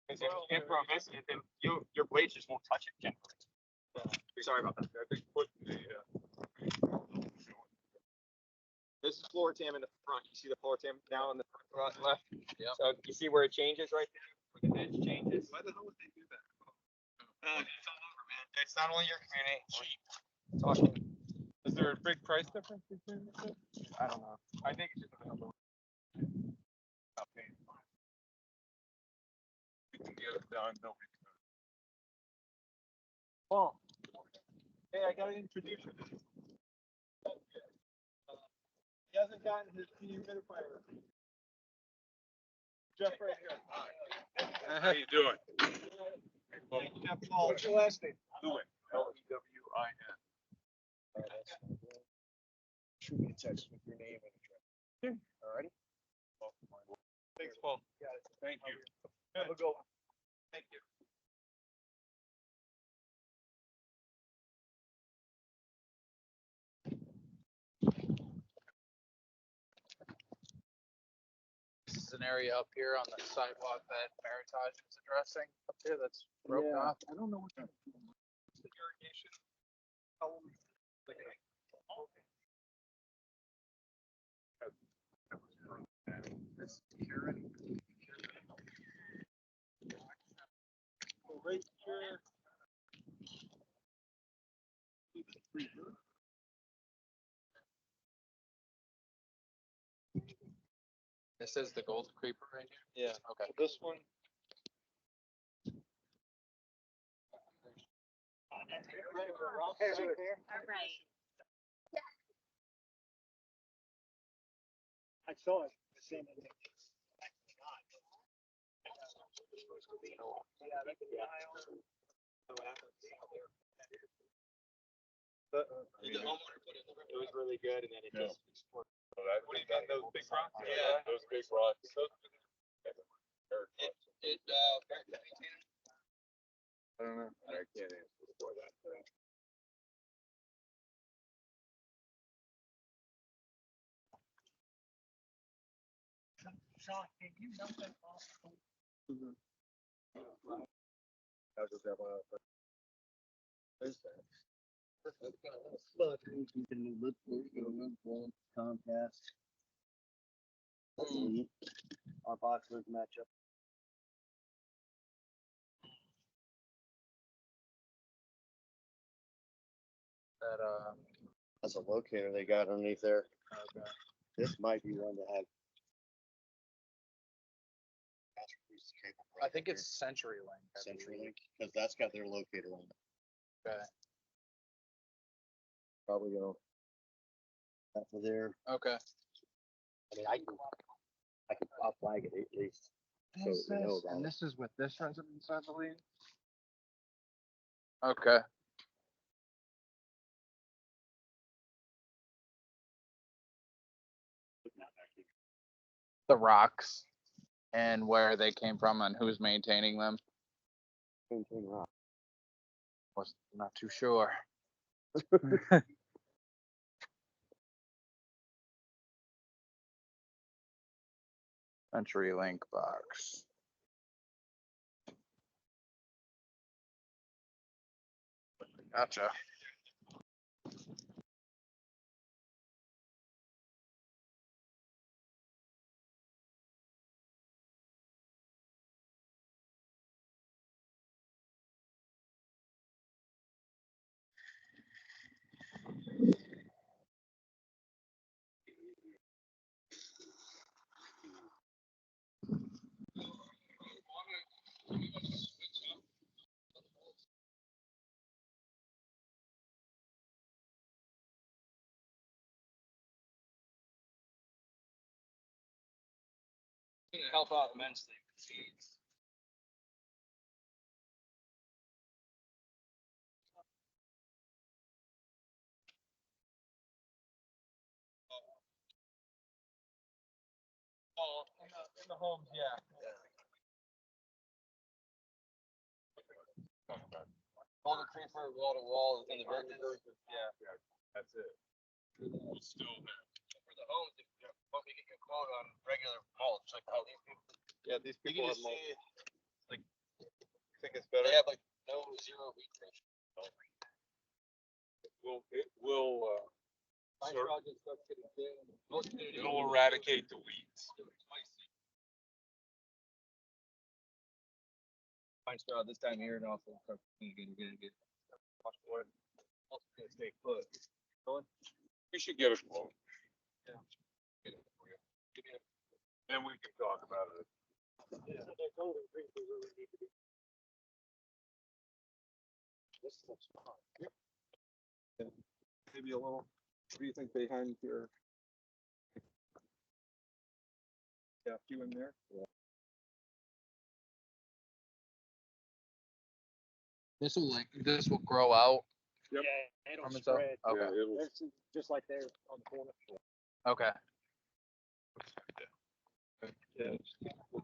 Because if Pro Vista, then your blades just won't touch it generally. Sorry about that. I think putting the, This is floor tam in the front. You see the floor tam now in the front left? Yep. So you see where it changes right there? Where the edge changes? Why the hell would they do that? It's all over, man. It's not only your community. It's awesome. Is there a big price difference between the two? I don't know. I think it's just a number. Okay. We can get it done, nobody. Paul. Hey, I gotta introduce you. He hasn't gotten his dehumidifier. Jeff right here. How you doing? Jeff Paul. What's your last name? Lewin, Lewin. Shoot me a text with your name and address. Alrighty. Thanks, Paul. Thank you. Have a good one. Thank you. This is an area up here on the sidewalk that Meritage is addressing up here that's broken off. I don't know what kind of. The irrigation. This Karen. Right here. This is the gold creeper right here? Yeah. Okay. This one. Alright. I saw it. Same thing. It was really good, and then it Yeah. just exploded. What do you got, those big rocks? Yeah. Those big rocks. I don't know. I can't answer for that. Sean, can you dump that off? But you can look, Comcast. Hopefully, our boxers match up. That, That's a locator they got underneath there. Okay. This might be one to have. I think it's CenturyLink. I believe. CenturyLink, because that's got their locator on it. Okay. Probably go. That for there. Okay. I mean, I'll flag it at least. So that we know about And it. this is with this residence, I believe? Okay. The rocks and where they came from and who's maintaining them, Maintain rock. was not too sure. CenturyLink box. Gotcha. Gonna help out immensely with seeds. Oh, in the homes, yeah. Hold the tree for wall to wall in the vertical, yeah. That's it. We'll still have. For the homes, if you want me to get you a quote on regular mulch, like how these people. Yeah, these You people can have just mulch. see, like, Think it's better. they have like no zero weed pressure. It will, My Sir? project starts getting big. Most communities- it'll eradicate the weeds. Pine straw this time of year and also start getting. Watch for it. Also gonna stay put. We should get a quote, Get it for you. Give me a- then we can talk about it. Yeah. They're totally agree we really need to be. This looks fine. Maybe a little, what do you think behind your? Yeah, a few in there. This will grow out Yep. Yeah, it'll from itself. spread. Okay, Yeah, it'll, It's just like there on the corner. okay. Yeah. We'll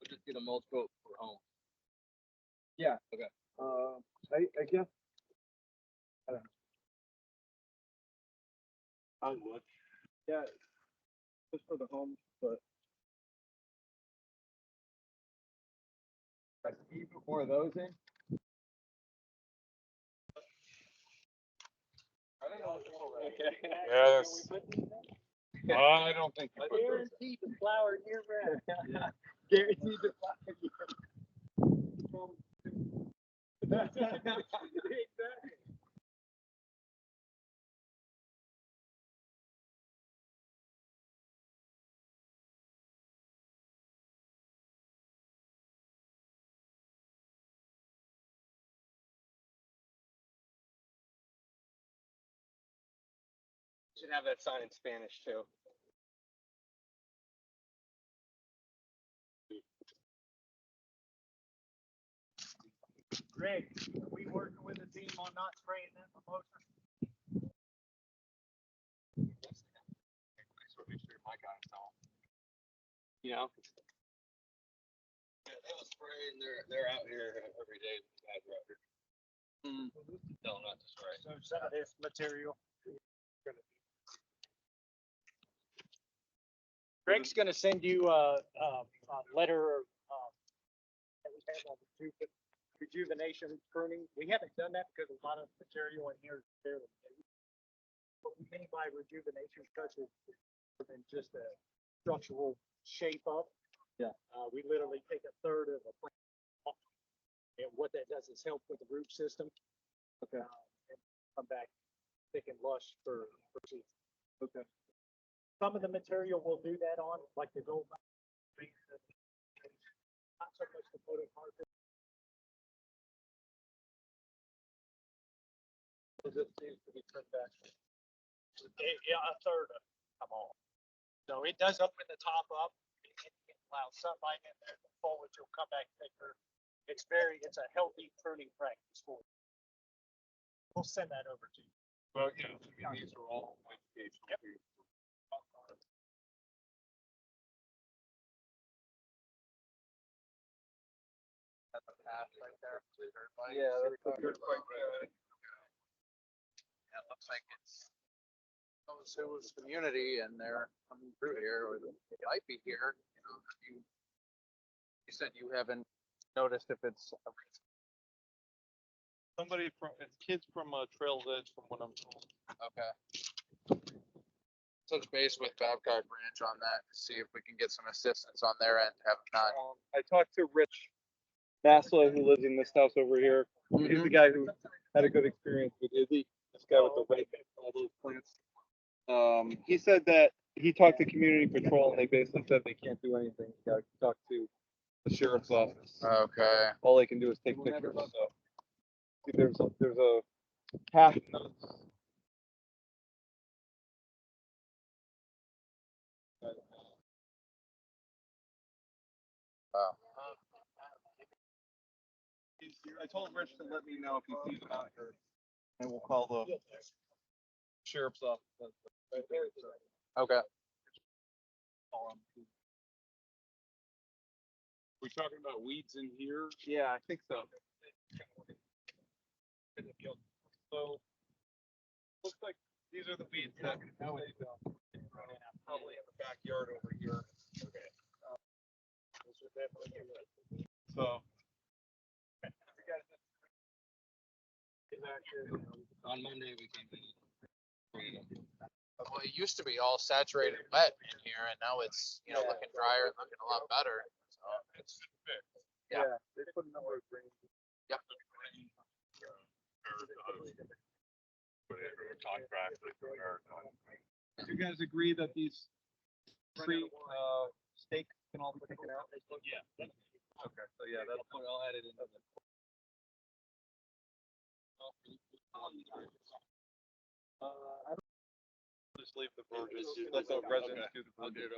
just get a mulch coat for home. I guess. I don't know. I would. Yeah, just for the homes, but. More of those in? yes. I don't think. you put those in. Guaranteed to flower year round. Guaranteed to fly. Exactly. Should have that sign in Spanish too. Greg, are we working with the team on not spraying that promoter? Make sure my guys don't. You know? Yeah, they will spray and they're out here every day with the guys are out here. Tell them not to spray. So some of this material. Greg's gonna send you a letter, that we have on rejuvenation pruning. We haven't done that because a lot of material in here is fairly new. What we mean by rejuvenation cuts is more than just a structural shape up. Yeah. We literally take a third of a plant off, and what that does is help with the root system. Okay. And come back thick and lush for season. Okay. Some of the material will do that on, like the gold. Not so much the photo carpet. It seems to be trimmed back. Yeah, a third of it, come on. So it does open the top up, it can allow sunlight in there, the foliage will come back thicker. It's a healthy pruning practice for you. We'll send that over to you. Well, yeah, I mean, these are all educational. Yep. Yeah, that's a good point. Yeah, it looks like it's those who's community and they're coming through here, or they might be here, you know, you said you haven't noticed if it's Somebody from, it's kids from Trails Edge from what I'm told. okay. Touch base with Babcock Ranch on that, to see if we can get some assistance on their end, have not. I talked to Rich Maslow, who lives in this house over here. He's the guy who had a good experience with Izzy, this guy with the red, all those plants. He said that he talked to community patrol and they basically said they can't do anything. You gotta talk to the sheriff's office. Okay. All they can do is take pictures, so. See, there's a path notes. Wow. I told Rich to let me know if he sees it out here, and we'll call the sheriff's office. Okay. We talking about weeds in here? Yeah, I think so. So, looks like these are the weeds that probably in the backyard over here. Okay. So. On Monday we came in. Well, it used to be all saturated wet in here, and now it's, you know, looking drier and looking a lot better. So it's Yeah. They put a number of green. Yep. Do you guys agree that these tree, stakes can all be taken out? Yeah. Okay, so yeah, that's what I'll add it in. I don't. Just leave the verges, let the residents do the verges.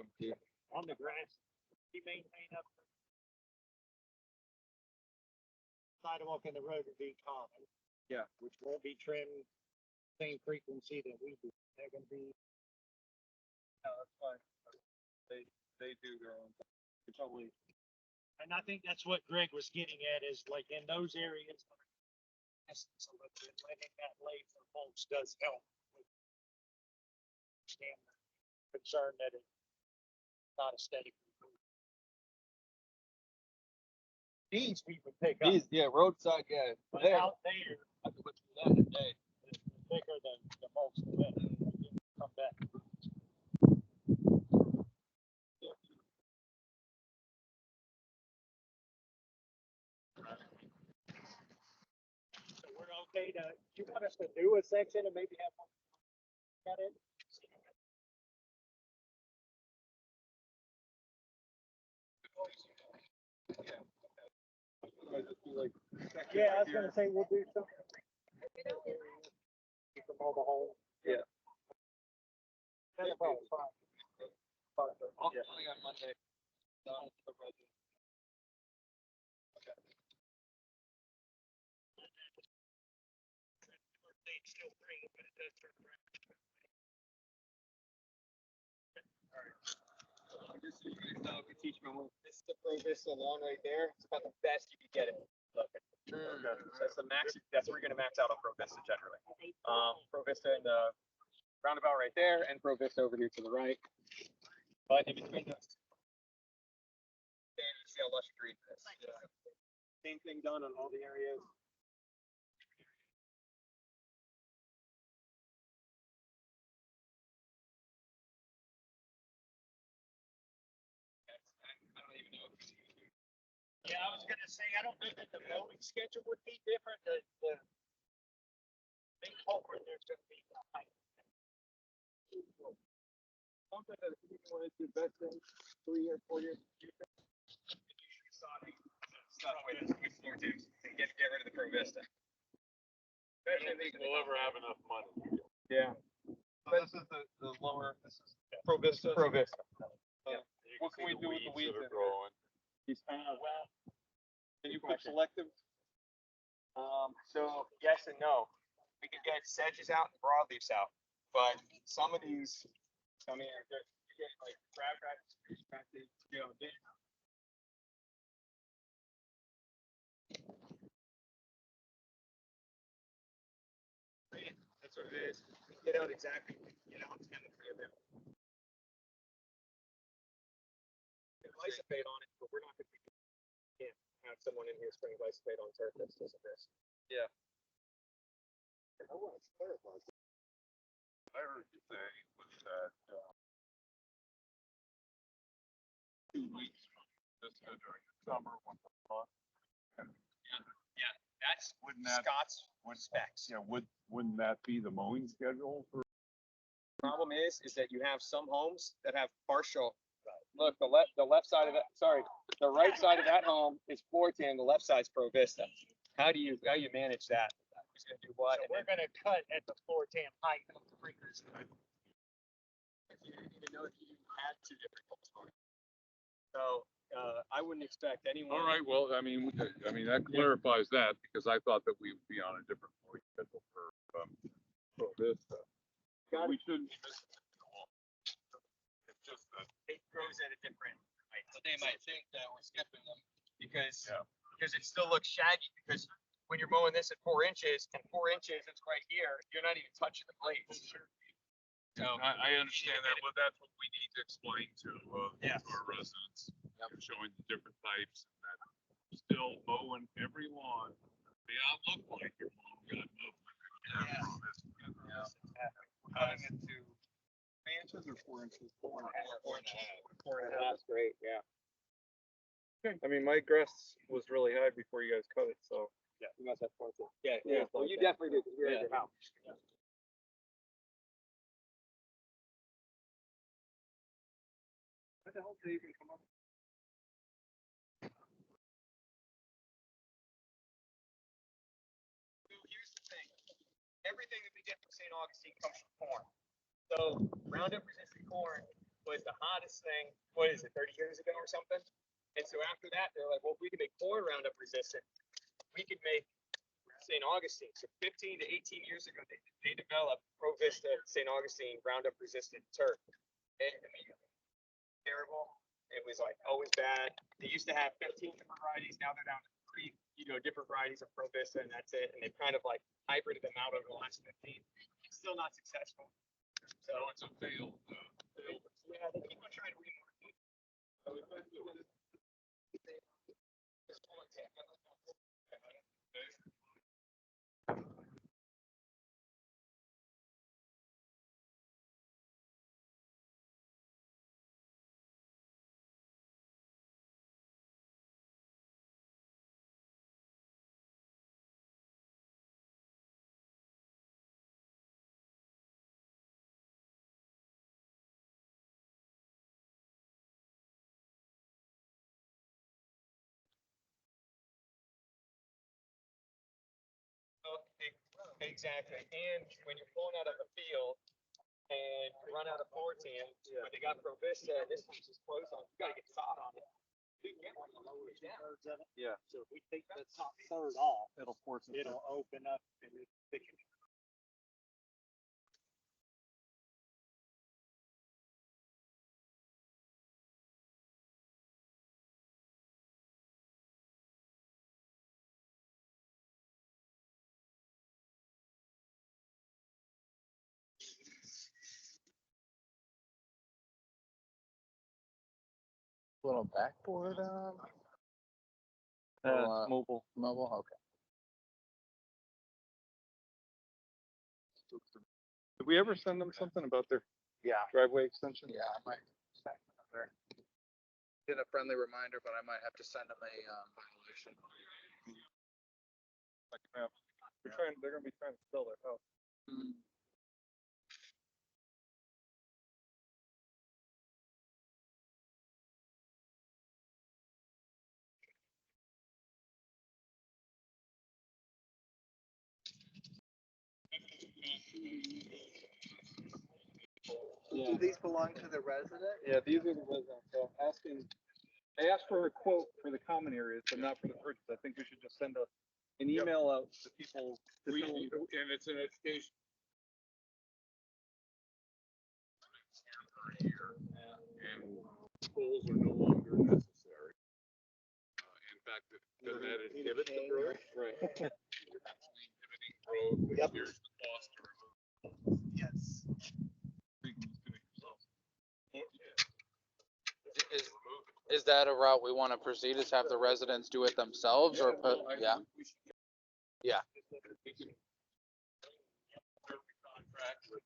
On the grass, we maintain up. Sidewalk and the road would be common. Yeah. Which won't be trimmed same frequency that we do. They're gonna be. No, that's fine. They do their own. It's probably. And I think that's what Greg was getting at is like in those areas. So letting that lay for folks does help. Understand the concern that it's not a steady. These we would pick up. Yeah, roadside, yeah. But out there, I could put that today. it's thicker than the most of it. Come back. So we're okay to, you want us to do a section and maybe have one at it? Yeah, I was gonna say we'll do something. From all the homes. Yeah. That's about fine. Only on Monday. Just so you guys know, if you teach me one, this is the Pro Vista lawn right there. It's about the best you can get it. Look. That's the max. That's where you're gonna max out on Pro Vista generally. Pro Vista in the roundabout right there, and Pro Vista over here to the right. But in between those, you see how lush and green it is. Same thing done on all the areas. I don't even know. Yeah, I was gonna say, I don't know that the mowing schedule would be different, the Big culprit, there's gonna be. Something that if you want to invest in 3 years, 4 years. Stuff with floor teams and get rid of the Pro Vista. I don't think we'll ever have enough money. Yeah. So this is the lower, this is Pro Vista. Pro Vista. What can we do with the weeds that in are growing? Well, Can you put selective? so yes and no. We can get sedges out and broadleaves out, but some of these, I mean, you get like crabgrass, you know, that's what it is. Get out exactly, you know, 10 to 3 of them. Glyphosate on it, but we're not gonna can't have someone in here spraying glyphosate on turf that's just a risk. Yeah. I want to clarify. I heard you say was that, 2 weeks from this during the summer, when the month. Yeah, that's Wouldn't that, Scott's specs. yeah, wouldn't that be the mowing schedule for? Problem is that you have some homes that have partial. Look, the left side of that, sorry, the right side of that home is Fortan, the left side's Pro Vista. How do you manage that? Who's gonna do what? So And we're then gonna cut at the floor tam height of the breakers. you didn't even know if you had 2 different homes. So, I wouldn't expect anyone. All right, well, I mean, that clarifies that, because I thought that we would be on a different mowing schedule for this. We shouldn't be missing it at all. It's just that. It grows at a different height. But they might think that we're skipping them. Because, Yeah. because it still looks shaggy, because when you're mowing this at 4 inches, and 4 inches, it's right here, you're not even touching the blades. So, I understand that, but that's what we need to explain to, Yes. to our residents, showing the different types, and that still mowing every lawn. May not look like you're mowing, cutting it to 3 inches or 4 inches? 4.5. That's great, yeah. I mean, my grass was really high before you guys cut it, so. Yeah, you must have 4 too. Yeah, Yeah, well, you okay. definitely did, 'cause we were at your house. What the hell did they even come up? So here's the thing. Everything that we get from St. Augustine comes from corn. So Roundup resistant corn was the hottest thing, what is it, 30 years ago or something? And so after that, they're like, well, if we can make corn Roundup resistant, we could make St. Augustine. So 15 to 18 years ago, they developed Pro Vista St. Augustine Roundup resistant turf. And I mean, terrible. It was like always bad. They used to have 15 different varieties. Now they're down to 3, different varieties of Pro Vista, and that's it. And they've kind of like hybrided them out over the last 15. It's still not successful. So it's a failed. yeah, they keep on trying to remarket. So we put Exactly. And when you're pulling out of a field and you run out of Fortan, but they got Pro Vista and this one's just closed on, you gotta get sod on it. You can get one of those down. Yeah. So if we take that top third off, It'll force it. it'll open up and it's thicken. Little backboard, mobile. Mobile, okay. Did we ever send them something about their driveway extension? Yeah, I might. Did a friendly reminder, but I might have to send them a violation. They're gonna be trying to sell their house. Do these belong to the resident? Yeah, these are the residents, so they asked for a quote for the common areas, but not for the purchase. I think we should just send an email out to people. To tell them- And it's an education. And poles are no longer necessary. In fact, doesn't that inhibit the growth? Right. Inhibiting growth, which Yep. there's the cost to remove. Yes. Is that a route we want to proceed, is have the residents do it themselves or put, yeah? Yeah. Contract with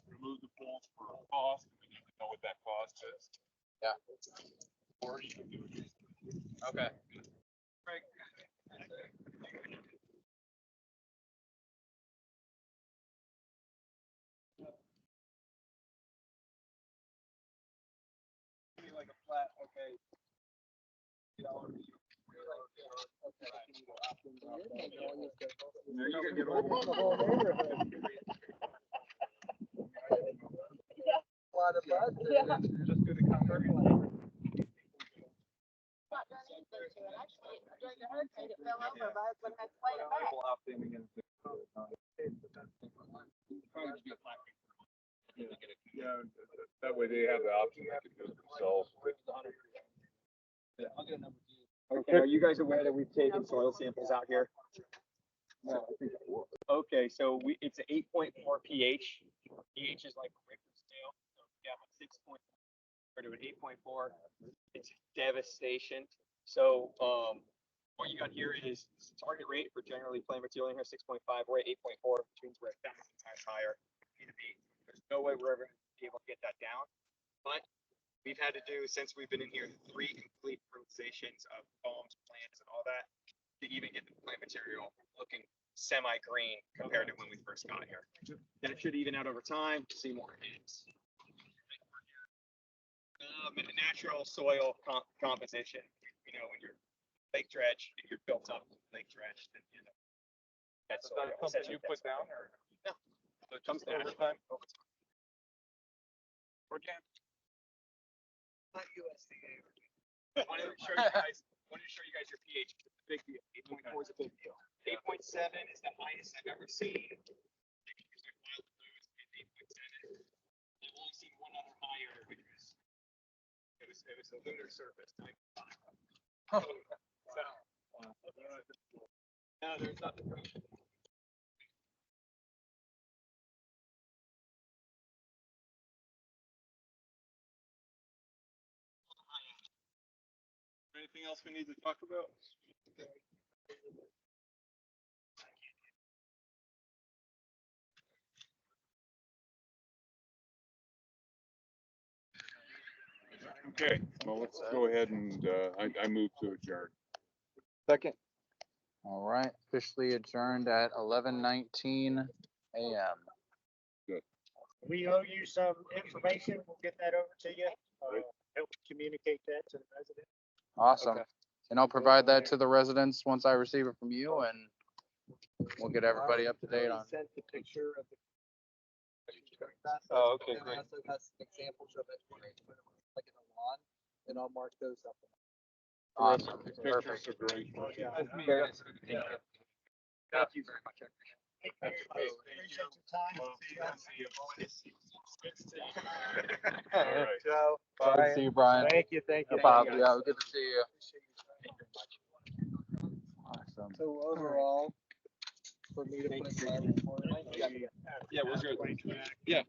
remove the poles for a cost, we need to know what that cost is. Yeah. Or you can do it. Okay. Like a flat, okay. Lot of bud. Just do the contract. Not done anything to it, actually, during the hurricane, it fell over, my husband had to play it back. Yeah, that way they have the option, they can do it themselves. Okay, are you guys aware that we've taken soil samples out here? Okay, so it's an 8.4 pH. pH is like a Richter scale. So if you have a 6.4 to an 8.4, it's devastation. So, what you got here is target rate for generally plain material in here, 6.5. We're at 8.4, which means we're 1,000 times higher. There's no way we're ever gonna be able to get that down. But we've had to do, since we've been in here, 3 complete fertilizations of bombs, plants, and all that to even get the plant material looking semi-green compared to when we first got here. That should even out over time, see more hits. Natural soil composition, you know, when you're lake dredge, if you're built up lake dredge, then you know. That's Is that something you put down or? No. So it comes Over over time. time? Organic. Not USDA. I wanted to show you guys your pH. It's a big deal. 8.4 is a big deal. 8.7 is the highest I've ever seen. I've only seen one other higher, which was it was a lunar surface. 9.5. No, there's nothing. Anything else we need to talk about? Okay, well, let's go ahead and, I move to adjourn. Second. All right, officially adjourned at 11:19 a.m. We owe you some information. We'll get that over to you. Help communicate that to the resident. Awesome. Okay. And I'll provide that to the residents once I receive it from you, and we'll get everybody up to date on. Sent the picture of the. Oh, okay, And great. also has some examples of it, where they put it like in a lawn, and I'll mark those up. Awesome. Pictures Perfect. are great. Thank you very much. Appreciate your time. All right. Joe. Good to see you, Brian. Thank you, thank you. No problem. Yeah, good to see you. Awesome. So overall, for me to put my report. Yeah, we'll do it. So, yeah.